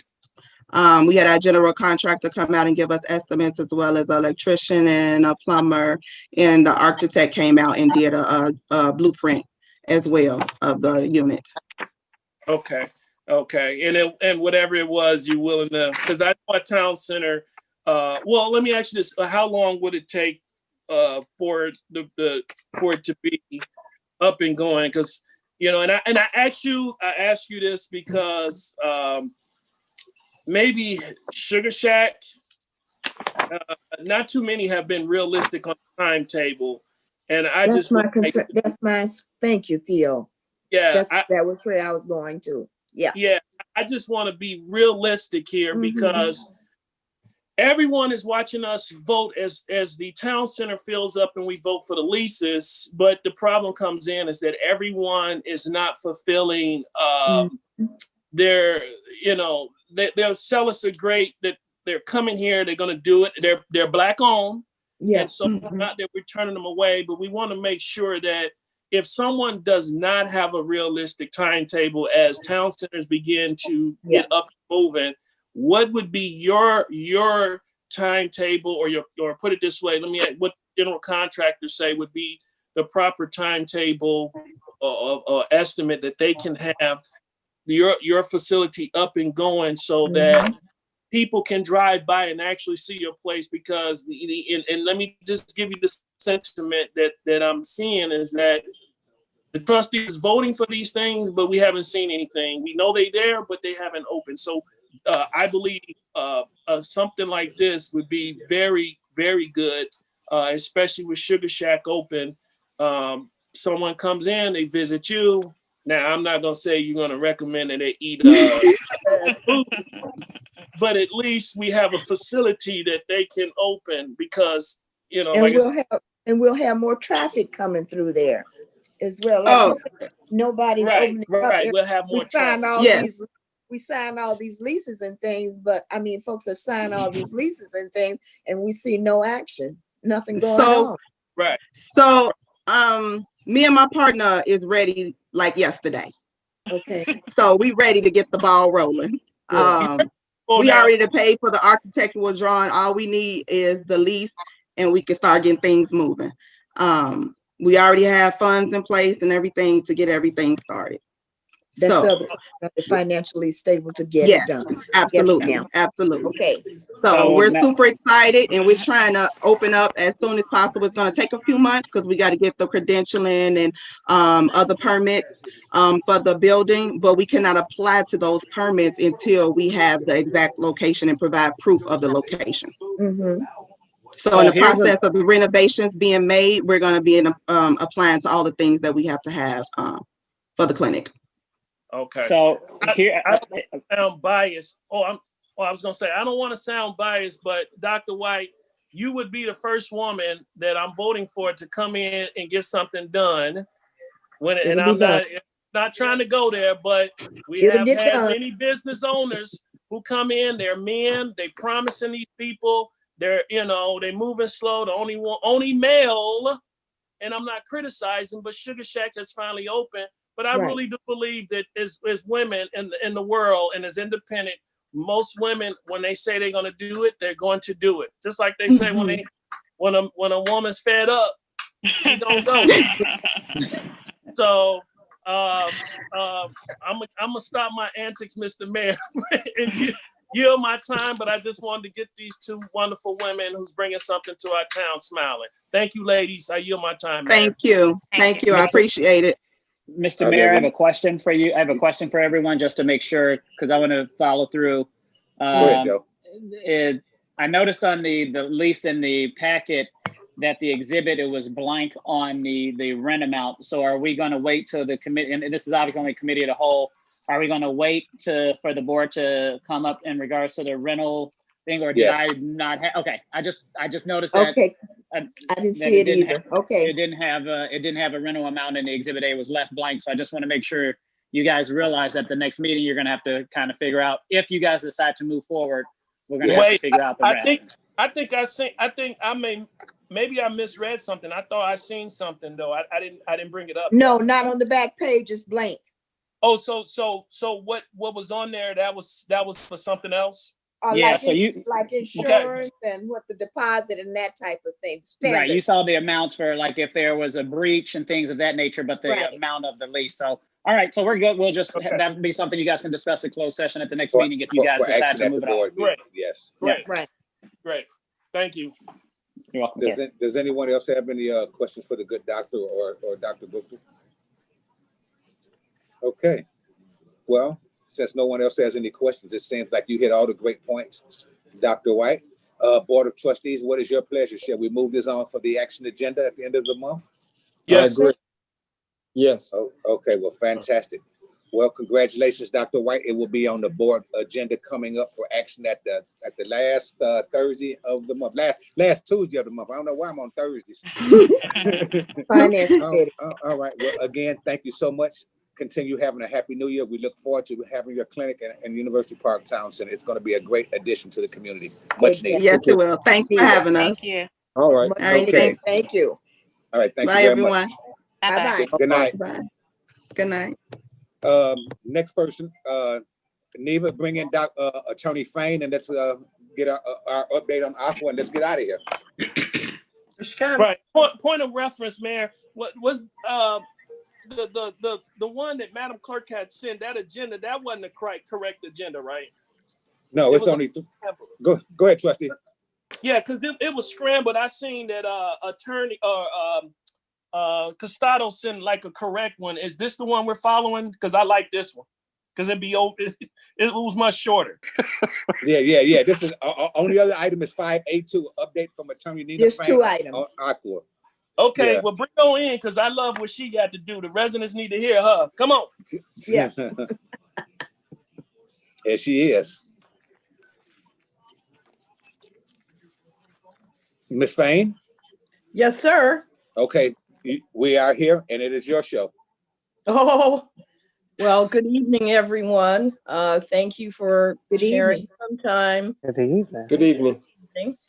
We had our general contractor come out and give us estimates, as well as an electrician and a plumber, and the architect came out and did a blueprint as well of the unit. Okay. And whatever it was, you're willing to, because I know a town center, well, let me ask you this. How long would it take for it to be up and going? Because, you know, and I ask you this because maybe Sugar Shack, not too many have been realistic on the timetable. And that's my concern. Thank you, Theo. Yeah. That was where I was going to. Yeah. Yeah. I just want to be realistic here because everyone is watching us vote as the town center fills up and we vote for the leases. But the problem comes in is that everyone is not fulfilling their, you know, they'll sell us a great that they're coming here, they're going to do it. They're Black owned. Yeah. And so not that we're turning them away, but we want to make sure that if someone does not have a realistic timetable as town centers begin to get up and moving, what would be your timetable or put it this way, let me add what general contractors say would be the proper timetable or estimate that they can have your facility up and going so that people can drive by and actually see your place, because and let me just give you the sentiment that I'm seeing is that the trustees voting for these things, but we haven't seen anything. We know they're there, but they haven't opened. So I believe something like this would be very, very good, especially with Sugar Shack open. Someone comes in, they visit you. Now, I'm not going to say you're going to recommend that they eat fast food, but at least we have a facility that they can open because, you know, and we'll have more traffic coming through there as well. Like you said, nobody's opening up. We'll have more traffic. We sign all these leases and things, but I mean, folks have signed all these leases and things, and we see no action, nothing going on. Right. So, me and my partner is ready like yesterday. Okay. So we ready to get the ball rolling. We already paid for the architectural drawing. All we need is the lease, and we can start getting things moving. We already have funds in place and everything to get everything started. That's financially stable to get it done. Absolutely. Yes, absolutely. Okay. So we're super excited, and we're trying to open up as soon as possible. It's going to take a few months because we got to get the credentialing and other permits for the building, but we cannot apply to those permits until we have the exact location and provide proof of the location. So in the process of the renovations being made, we're going to be applying to all the things that we have to have for the clinic. Okay. So here, I don't sound biased. I was gonna say I don't want to sound biased, but Dr. White, you would be the first woman that I'm voting for to come in and get something done. And I'm not trying to go there, but we have had many business owners who come in. They're men. They promising these people. They're they moving slow. The only male, and I'm not criticizing, but Sugar Shack has finally opened. But I really do believe that as women in the world and as independent, most women, when they say they're going to do it, they're going to do it. Just like they say when a woman's fed up, she don't go. So I'm gonna stop my antics, Mr. Mayor, and yield my time. But I just wanted to get these two wonderful women who's bringing something to our town smiling. Thank you, ladies. I yield my time. Thank you. Thank you. I appreciate it. Mr. Mayor, I have a question for you. I have a question for everyone just to make sure, because I want to follow through. Go ahead, Joe. I noticed on the lease in the packet that the exhibit, it was blank on the rent amount. So are we going to wait till the committee, and this is obviously only committee of the whole, are we going to wait for the board to come up in regards to the rental thing, or did I not have? Okay, I just noticed that. Okay. I didn't see it either. Okay. It didn't have a rental amount in the exhibit A. It was left blank. So I just want to make sure you guys realize that the next meeting you're going to have to kind of figure out, if you guys decide to move forward, we're going to have to figure out the rest. Maybe I misread something. I thought I seen something though. I didn't bring it up. No, not on the back page. It's blank. Oh, so what was on there? That was for something else. Like insurance and what the deposit and that type of thing. Standard. Right. You saw the amounts for like if there was a breach and things of that nature, but the amount of the lease. So all right, so we're good. We'll just that would be something you guys can discuss in closed session at the next meeting if you guys decide to move it on. Great. Yes. Right. Great. Thank you. You're welcome. Does anyone else have any questions for the good doctor or Dr. Booker? Okay. Well, since no one else has any questions, it seems like you hit all the great points. Dr. White, Board of Trustees, what is your pleasure? Shall we move this on for the action agenda at the end of the month? Yes. I agree. Yes. Oh, okay, well, fantastic. Well, congratulations, Dr. White. It will be on the board agenda coming up for action at the last Thursday of the month, last Tuesday of the month. I don't know why I'm on Thursdays. Finance committee. All right. Well, again, thank you so much. Continue having a happy new year. We look forward to having your clinic in University Park Town Center. It's going to be a great addition to the community. Much needed. Yes, it will. Thanks for having us. Thank you. All right. Much All right, needed. thanks. Thank you. All right. Thank Bye, you very everyone. much. Bye-bye. Bye-bye. Good night. Bye. Good night. Next person, Neva, bring in Attorney Fain, and let's get our update on Aqua, and let's get out of here. Right. Point of reference, Mayor. What was the one that Madam Clerk had sent, that agenda? That wasn't the correct agenda, right? No, it's only go ahead, Trustee. Yeah, because it was scrambled. I seen that attorney Costado sent like a correct one. Is this the one we're following? Because I like this one. Because it was much shorter. Yeah. This is only other item is 582, update from Attorney Nina. Just two items. On Aqua. Okay, Yeah. well, bring her in because I love what she got to do. The residents need to hear her. Come on. Yeah. Yeah, she is. Ms. Fain? Yes, sir. Okay, we are here, and it is your show. Oh, well, good evening, everyone. Thank you for sharing some time. Good evening. Good evening.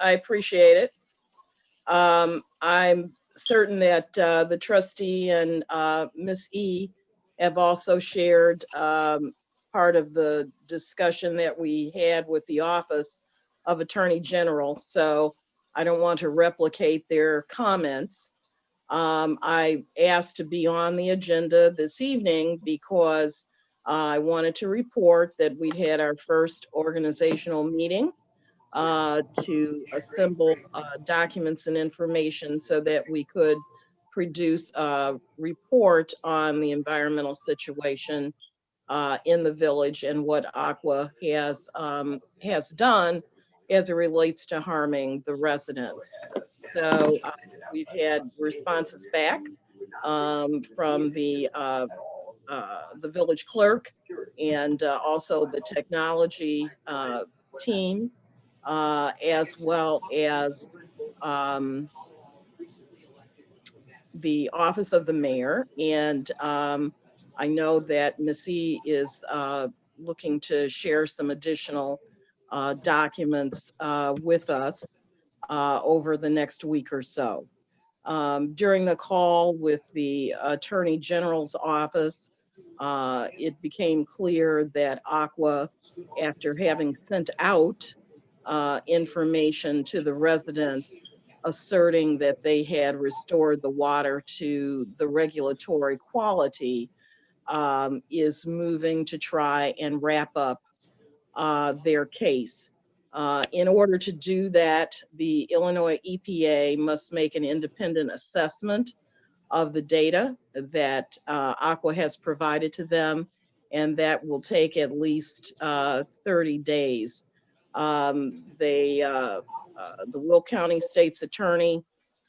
I appreciate it. I'm certain that the trustee and Ms. E have also shared part of the discussion that we had with the Office of Attorney General. So I don't want to replicate their comments. I asked to be on the agenda this evening because I wanted to report that we had our first organizational meeting to assemble documents and information so that we could produce a report on the environmental situation in the village and what Aqua has done as it relates to harming the residents. So we've had responses back from the village clerk and also the technology team, as well as the office of the mayor. And I know that Missy is looking to share some additional documents with us over the next week or so. During the call with the Attorney General's office, it became clear that Aqua, after having sent out information to the residents asserting that they had restored the water to the regulatory quality, is moving to try and wrap up their case. In order to do that, the Illinois EPA must make an independent assessment of the data that Aqua has provided to them, and that will take at least 30 days. The Will County State's Attorney,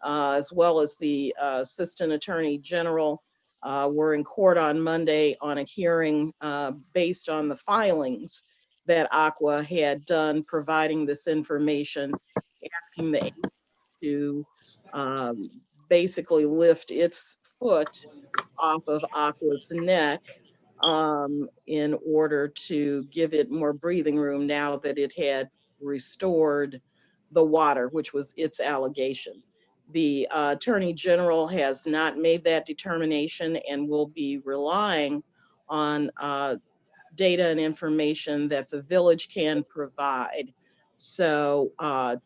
as well as the Assistant Attorney General, were in court on Monday on a hearing based on the filings that Aqua had done, providing this information, asking the agency to basically lift its foot off of Aqua's neck in order to give it more breathing room now that it had restored the water, which was its allegation. The Attorney General has not made that determination and will be relying on data and information that the village can provide. So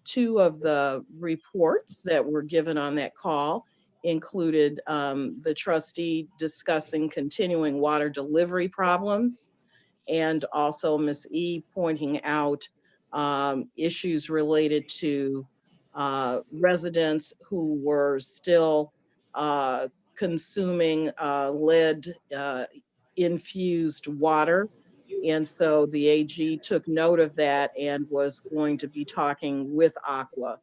two of the reports that were given on that call included the trustee discussing continuing water delivery problems, and also Ms. E pointing out issues related to residents who were still consuming lead infused water. And so the AG took note of that and was going to be talking with Aqua.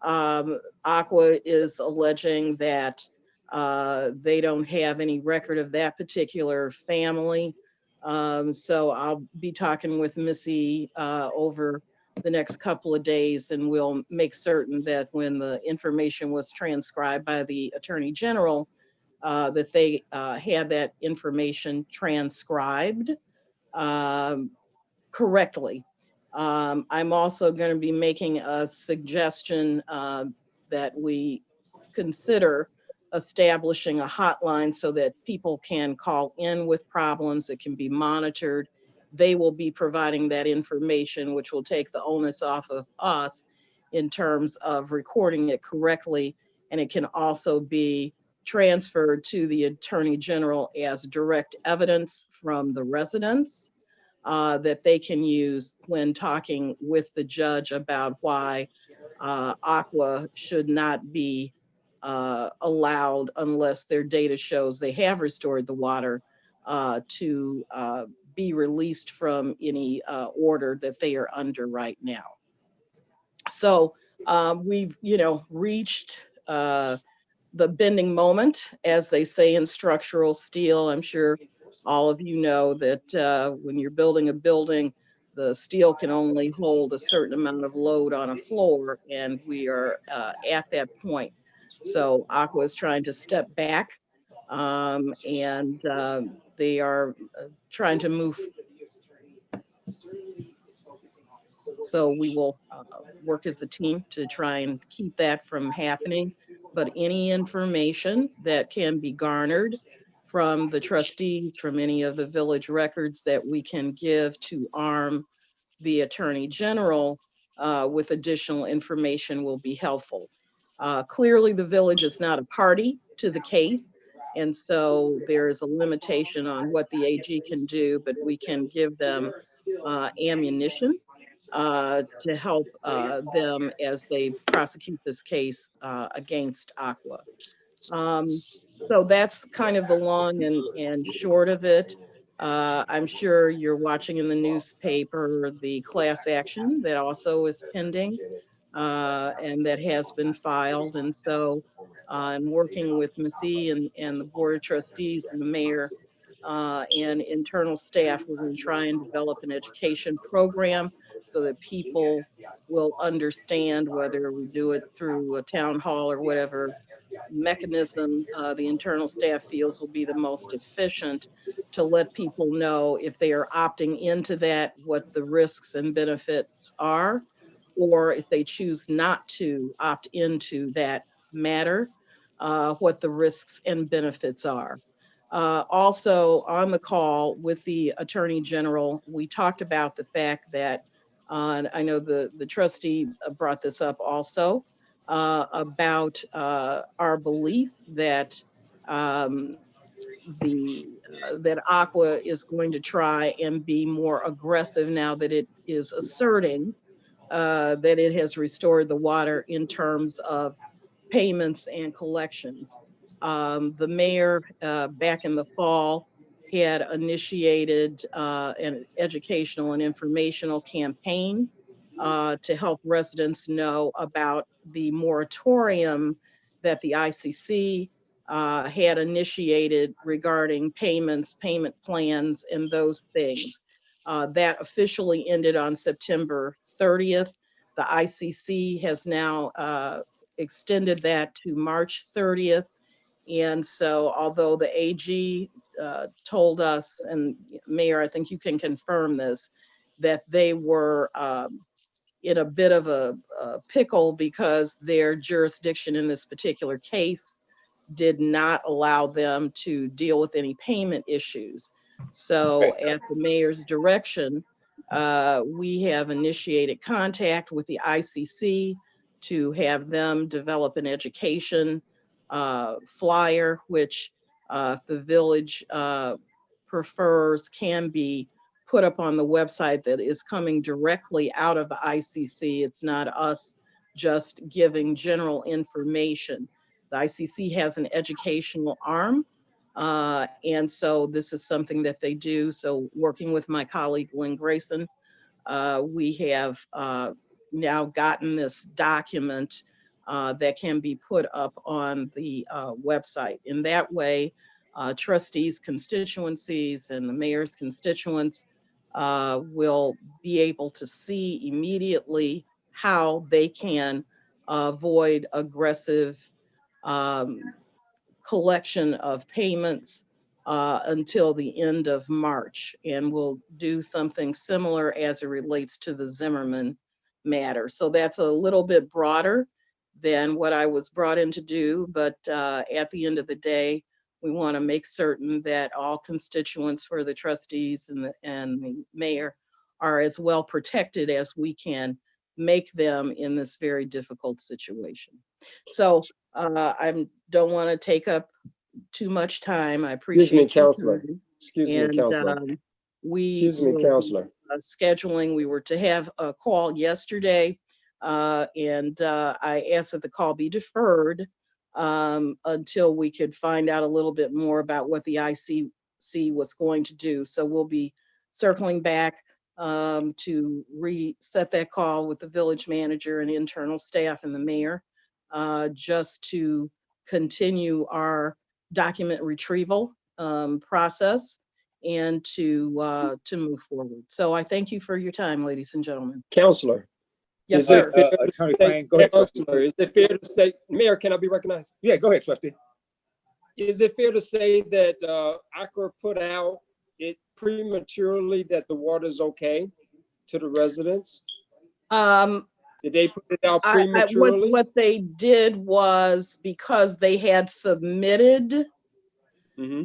Aqua is alleging that they don't have any record of that particular family So I'll be talking with Missy over the next couple of days, and we'll make certain that when the information was transcribed by the Attorney General, that they had that information transcribed correctly. I'm also going to be making a suggestion that we consider establishing a hotline so that people can call in with problems that can be monitored. They will be providing that information, which will take the onus off of us in terms of recording it correctly. And it can also be transferred to the Attorney General as direct evidence from the residents that they can use when talking with the judge about why Aqua should not be allowed unless their data shows they have restored the water to be released from any order that they are under right now. So we've, reached the bending moment, as they say in structural steel. I'm sure all of you know that when you're building a building, the steel can only hold a certain amount of load on a floor, and we are at that point. So Aqua is trying to step back, and they are trying to move. So we will work as a team to try and keep that from happening. But any information that can be garnered from the trustees, from any of the village records that we can give to arm the Attorney General with additional information will be helpful. Clearly, the village is not a party to the case, and so there is a limitation on what the AG can do, but we can give them ammunition to help them as they prosecute this case against Aqua. So that's kind of the long and short of it. I'm sure you're watching in the newspaper the class action that also is pending and that has been filed. And so I'm working with Missy and the Board of Trustees and the mayor and internal staff. We're going to try and develop an education program so that people will understand, whether we do it through a town hall or whatever mechanism the internal staff feels will be the most efficient, to let people know if they are opting into that, what the risks and benefits are, or if they choose not to opt into that matter, what the risks and benefits are. Also on the call with the Attorney General, we talked about the fact that I know the trustee brought this up also, about our belief that that Aqua is going to try and be more aggressive now that it is asserting that it has restored the water in terms of payments and collections. The mayor back in the fall had initiated an educational and informational campaign to help residents know about the moratorium that the ICC had initiated regarding payments, payment plans, and those things. That officially ended on September 30th. The ICC has now extended that to March 30th. And so although the AG told us, and Mayor, I think you can confirm this, that they were in a bit of a pickle because their jurisdiction in this particular case did not allow them to deal with any payment issues. So at the mayor's direction, we have initiated contact with the ICC to have them develop an education flyer, which if the village prefers, can be put up on the website, that is coming directly out of the ICC. It's not us just giving general information. The ICC has an educational arm, and so this is something that they do. So working with my colleague, Lynn Grayson, we have now gotten this document that can be put up on the website. In that way, trustees' constituencies and the mayor's constituents will be able to see immediately how they can avoid aggressive collection of payments until the end of March. And we'll do something similar as it relates to the Zimmerman matter. So that's a little bit broader than what I was brought in to do. But at the end of the day, we want to make certain that all constituents for the trustees and the mayor are as well protected as we can make them in this very difficult situation. So I don't want to take up too much time. I appreciate Excuse me, Counselor. Excuse me, Counselor. Scheduling, we were to have a call yesterday, and I asked that the call be deferred until we could find out a little bit more about what the ICC was going to do. So we'll be circling back to reset that call with the village manager and internal staff and the mayor, just to continue our document retrieval process and to move forward. So I thank you for your time, ladies and gentlemen. Counselor. Yes, sir. Attorney Frank, go ahead, Trustee. Is it fair to say, Mayor, can I be recognized? Yeah, go ahead, Trustee. Is it fair to say that Accra put out it prematurely that the water's okay to the residents? Did they put it out prematurely? What they did was, because they had submitted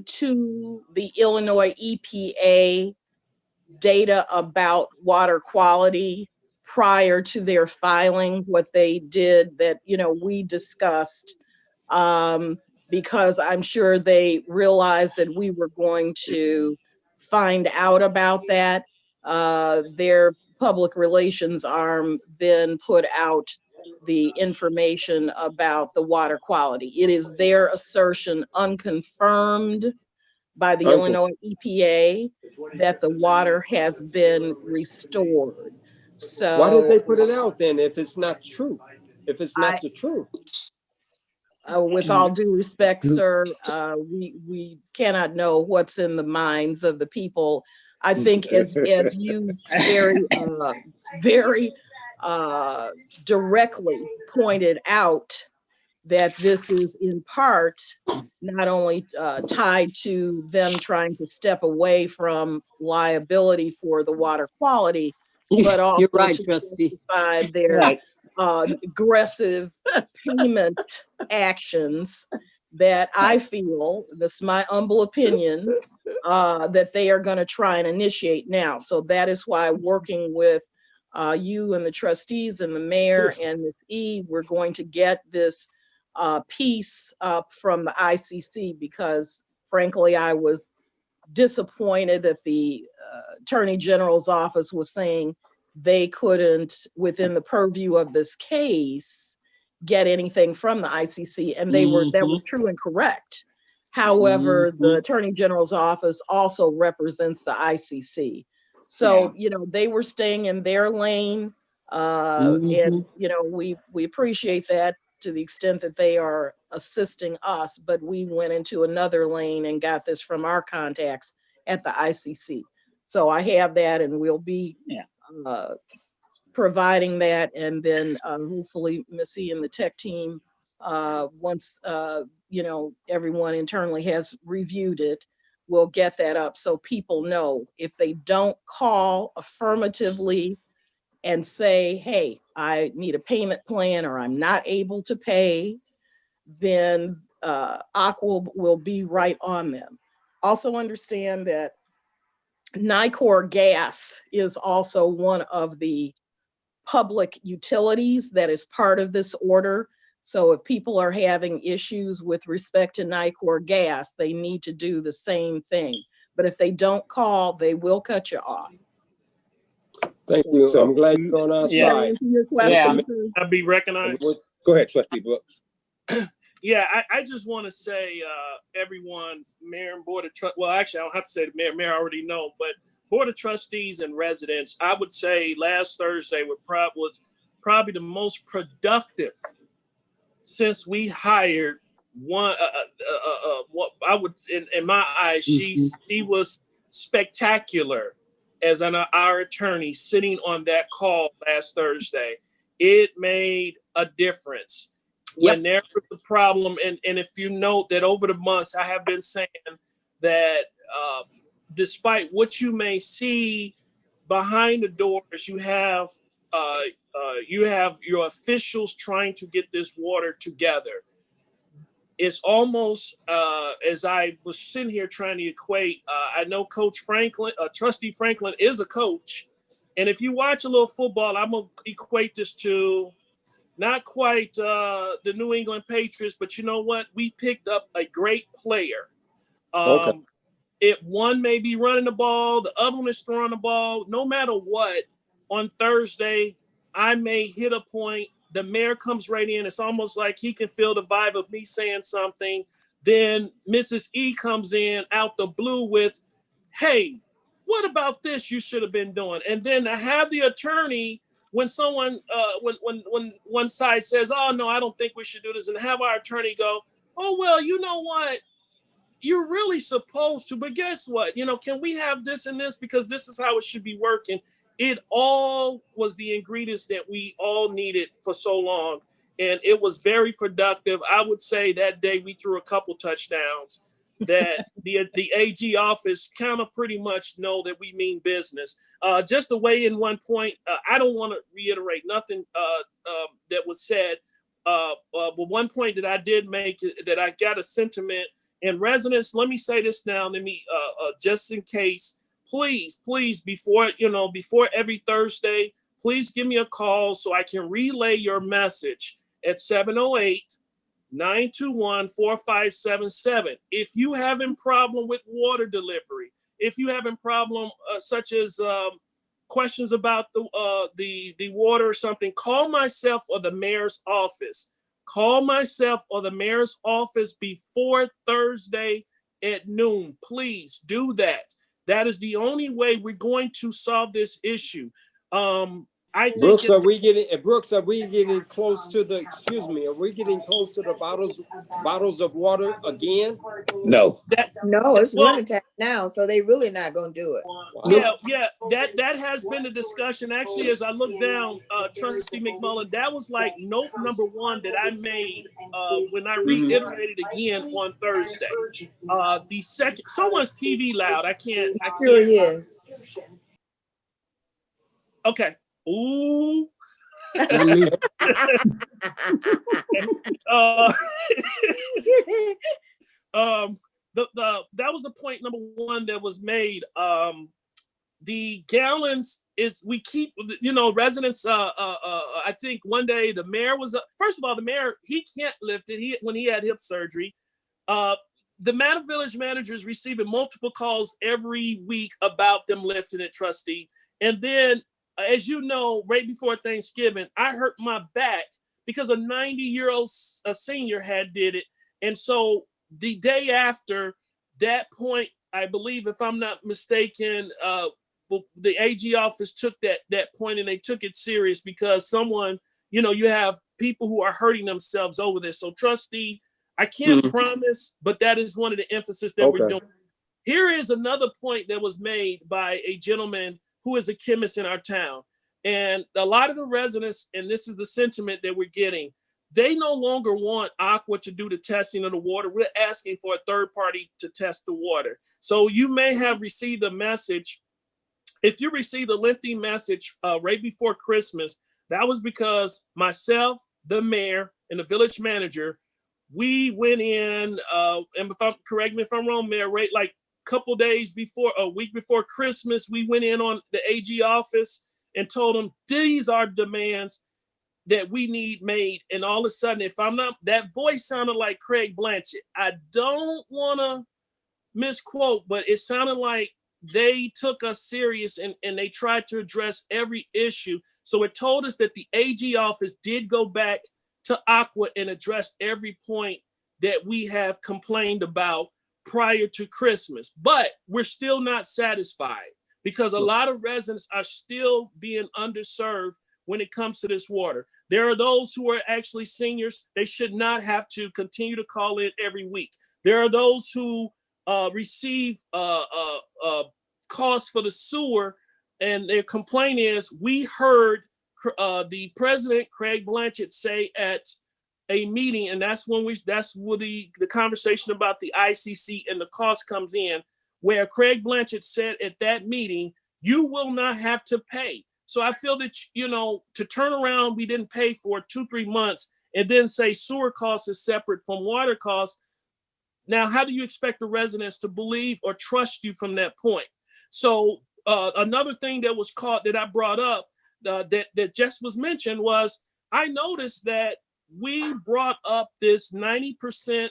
to the Illinois EPA data about water quality prior to their filing, what they did that, we discussed, because I'm sure they realized that we were going to find out about that. Their public relations arm then put out the information about the water quality. It is their assertion, unconfirmed by the Illinois EPA, that the water has been restored. So why did they put it out then if it's not true? If it's not the truth? With all due respect, sir, we cannot know what's in the minds of the people. I think as you very directly pointed out, that this is in part not only tied to them trying to step away from liability for the water quality, but also You're right, to Trustee. justify their aggressive payment actions that I feel, this is my humble opinion, that they are going to try and initiate now. So that is why, working with you and the trustees and the mayor and Ms. E, we're going to get this piece from the ICC, because frankly, I was disappointed that the Attorney General's office was saying they couldn't, within the purview of this case, get anything from the ICC, and they were, that was true and correct. However, the Attorney General's office also represents the ICC. So, they were staying in their lane, and, we appreciate that to the extent that they are assisting us, but we went into another lane and got this from our contacts at the ICC. So I have that, and we'll be providing that, and then hopefully Missy and the tech team, once everyone internally has reviewed it, will get that up so people know if they don't call affirmatively and say, hey, I need a payment plan or I'm not able to pay, then Aqua will be right on them. Also understand that Nicor Gas is also one of the public utilities that is part of this order. So if people are having issues with respect to Nicor Gas, they need to do the same thing. But if they don't call, they will cut you off. Thank you. I'm glad you're on our side. Your question, I'll be recognized. Go ahead, Trustee Brooks. Yeah, I just want to say, everyone, Mayor and Board of Trustees, well, actually, I don't have to say the Mayor. Mayor already know, but Board of Trustees and residents, I would say last Thursday was probably the most productive since we hired what I would, in my eyes, she was spectacular as our attorney sitting on that call last Thursday. It made a difference. When there was a problem, and if you note that over the months, I have been saying that despite what you may see behind the doors, you have your officials trying to get this water together. It's almost as I was sitting here trying to equate. I know Coach Franklin, Trustee Franklin, is a coach, and if you watch a little football, I'm gonna equate this to not quite the New England Patriots, but you know what? We picked up a great player. Okay. If one may be running the ball, the other one is throwing the ball. No matter what, on Thursday, I may hit a point. The mayor comes right in. It's almost like he can feel the vibe of me saying something. Then Mrs. E comes in out the blue with, hey, what about this you should have been doing? And then I have the attorney, when someone, when one side says, oh, no, I don't think we should do this, and have our attorney go, oh, well, you know what? You're really supposed to, but guess what? Can we have this and this, because this is how it should be working. It all was the ingredients that we all needed for so long, and it was very productive. I would say that day we threw a couple touchdowns that the AG office kind of pretty much know that we mean business. Just to weigh in one point, I don't want to reiterate nothing that was said, but one point that I did make, that I got a sentiment. And residents, let me say this now. Let me just in case, please, before every Thursday, please give me a call so I can relay your message at 708-921-4577. If you having problem with water delivery, if you having problem such as questions about the water or something, call myself or the mayor's office. Call myself or the mayor's office before Thursday at noon. Please do that. That is the only way we're going to solve this issue. I think Brooks, are we getting close to the, are we getting close to the bottles of water again? No, it's wintertime now, so they really not gonna do it. Yeah, that has been the discussion. Actually, as I look down, Trustee McMullen, that was like note number one that I made when I reiterated again on Thursday. The second, someone's TV loud. I can't. Sure is. Okay. Ooh. That was the point number one that was made. The gallons is, we keep, residents, I think one day the mayor was, first of all, the mayor, he can't lift it when he had hip surgery. The Manor Village manager is receiving multiple calls every week about them lifting it, Trustee. And then, as you know, right before Thanksgiving, I hurt my back because a 90-year-old senior had did it. And so the day after that point, I believe, if I'm not mistaken, the AG office took that point and they took it serious, because someone, you have people who are hurting themselves over this. So Trustee, I can't promise, but that is one of the emphasis that we're doing. Here is another point that was made by a gentleman who is a chemist in our town. And a lot of the residents, and this is the sentiment that we're getting, they no longer want Aqua to do the testing of the water. We're asking for a third party to test the water. So you may have received a message. If you received a lifting message right before Christmas, that was because myself, the mayor, and the village manager, we went in, and correct me if I'm wrong, Mayor, right? Like a week before Christmas, we went in on the AG office and told them these are demands that we need made. And all of a sudden, that voice sounded like Craig Blanchett. I don't want to misquote, but it sounded like they took us serious and they tried to address every issue. So it told us that the AG office did go back to Aqua and address every point that we have complained about prior to Christmas. But we're still not satisfied, because a lot of residents are still being underserved when it comes to this water. There are those who are actually seniors. They should not have to continue to call in every week. There are those who receive costs for the sewer, and their complaint is, we heard the president, Craig Blanchett, say at a meeting, and that's where the conversation about the ICC and the cost comes in, where Craig Blanchett said at that meeting, you will not have to pay. So I feel that, to turn around, we didn't pay for 2-3 months and then say sewer costs is separate from water costs. Now, how do you expect the residents to believe or trust you from that point? So another thing that I brought up that just was mentioned was, I noticed that we brought up this 90%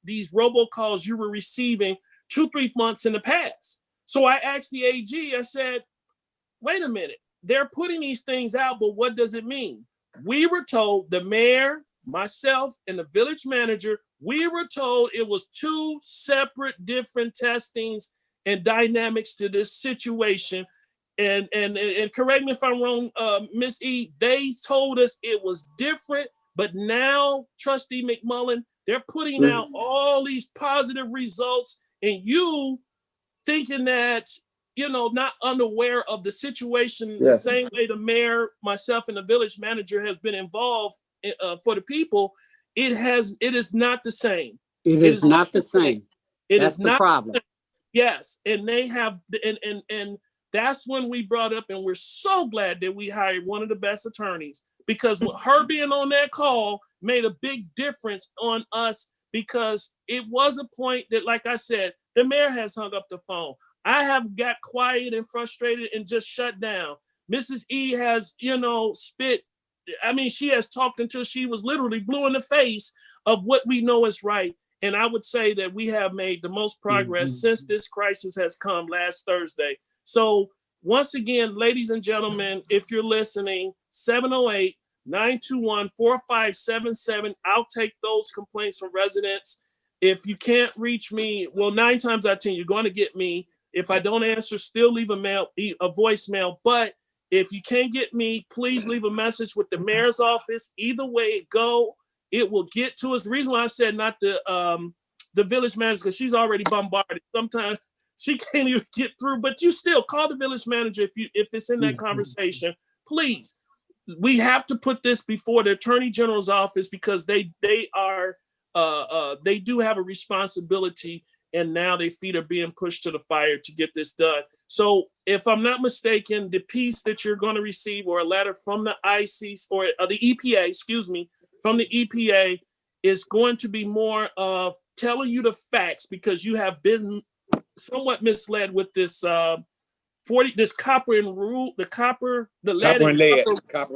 these robocalls you were receiving 2-3 months in the past. So I asked the AG, I said, wait a minute, they're putting these things out, but what does it mean? We were told, the mayor, myself, and the village manager, we were told it was 2 separate different testings and dynamics to this situation. And correct me if I'm wrong, Ms. E, they told us it was different, but now, Trustee McMullen, they're putting out all these positive results, and you thinking that, not unaware of the situation, the same way the mayor, myself, and the village manager has been involved for the people. It is not the same. It is not the same. That's the problem. Yes, and they have, and that's when we brought up, and we're so glad that we hired one of the best attorneys, because her being on that call made a big difference on us, because it was a point that, like I said, the mayor has hung up the phone. I have got quiet and frustrated and just shut down. Mrs. E has, spit. I mean, she has talked until she was literally blue in the face of what we know is right. And I would say that we have made the most progress since this crisis has come last Thursday. So once again, ladies and gentlemen, if you're listening, 708-921-4577. I'll take those complaints from residents. If you can't reach me, well, 9 times out of 10, you're going to get me. If I don't answer, still leave a voicemail. But if you can't get me, please leave a message with the mayor's office. Either way it go, it will get to us. The reason why I said not the village manager, because she's already bombarded. Sometimes she can't even get through, but you still call the village manager if it's in that conversation. Please, we have to put this before the Attorney General's office, because they do have a responsibility, and now their feet are being pushed to the fire to get this done. So if I'm not mistaken, the piece that you're going to receive, or a letter from the ICC or the EPA, from the EPA, is going to be more of telling you the facts, because you have been somewhat misled with this this copper and lead. Copper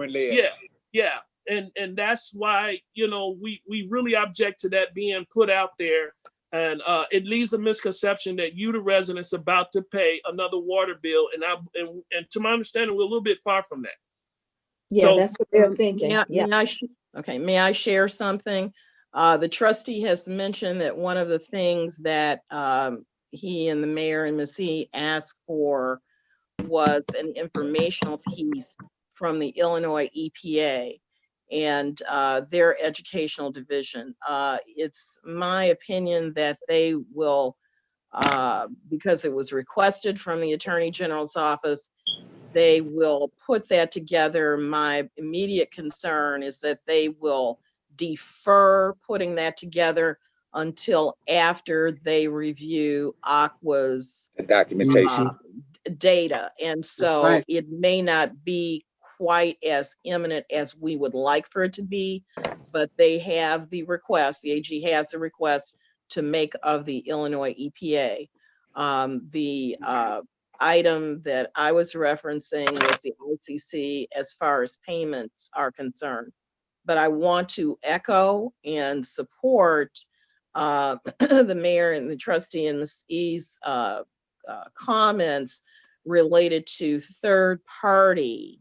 and lead. Yeah. And that's why, we really object to that being put out there. And it leaves a misconception that you, the residents, about to pay another water bill. And to my understanding, we're a little bit far from that. Yeah, So, that's what they're thinking. May I share something? The trustee has mentioned that one of the things that he and the mayor and Ms. E asked for was an informational piece from the Illinois EPA and their educational division. It's my opinion that they will, because it was requested from the Attorney General's office, they will put that together. My immediate concern is that they will defer putting that together until after they review Aqua's documentation data. And so it may not be quite as imminent as we would like for it to be, but they have the request, the AG has the request to make of the Illinois EPA. The item that I was referencing was the ICC as far as payments are concerned. But I want to echo and support the mayor and the trustee and Ms. E's comments related to third-party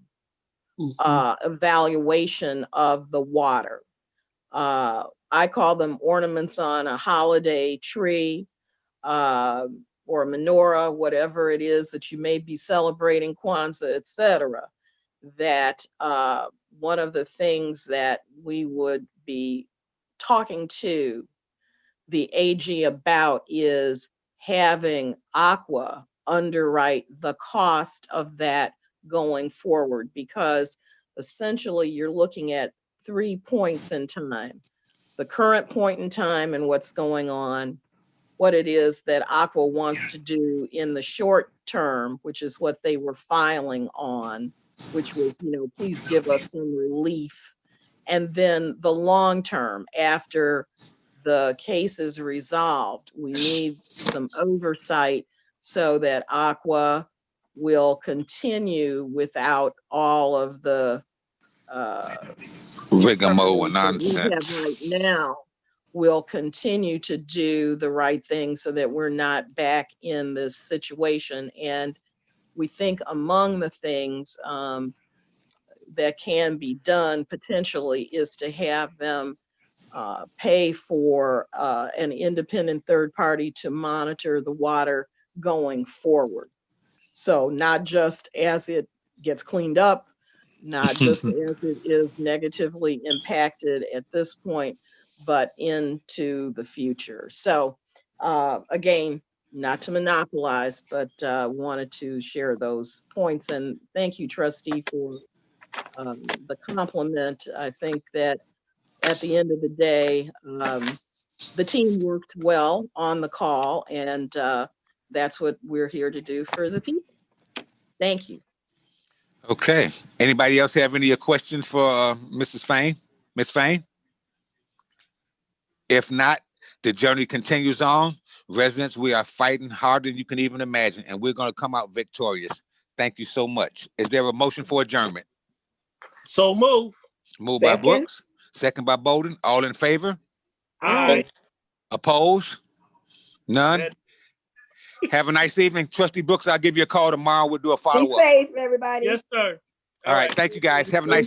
evaluation of the water. I call them ornaments on a holiday tree or a menorah, whatever it is that you may be celebrating, Kwanzaa, etc., that one of the things that we would be talking to the AG about is having Aqua underwrite the cost of that going forward, because essentially you're looking at 3 points in time. The current point in time and what's going on, what it is that Aqua wants to do in the short term, which is what they were filing on, which was, please give us some relief. And then the long term, after the case is resolved, we need some oversight so that Aqua will continue without all of the rigmarole and that we have nonsense. right now. Will continue to do the right thing so that we're not back in this situation. And we think among the things that can be done potentially is to have them pay for an independent third party to monitor the water going forward. So not just as it gets cleaned up, not just as it is negatively impacted at this point, but into the future. So again, not to monopolize, but wanted to share those points. And thank you, trustee, for the compliment. I think that at the end of the day, the team worked well on the call, and that's what we're here to do for the people. Thank you. Okay. Anybody else have any questions for Mrs. Fain? Ms. Fain? If not, the journey continues on. Residents, we are fighting harder than you can even imagine, and we're going to come out victorious. Thank you so much. Is there a motion for adjournment? So move. Moved by Brooks, second by Bowden. All in favor? Aye. Opposed? None? Have a nice evening. Trustee Brooks, I'll give you a call tomorrow. We'll do a follow-up. Be safe, everybody. Yes, sir. All right. Thank you, guys. Have a nice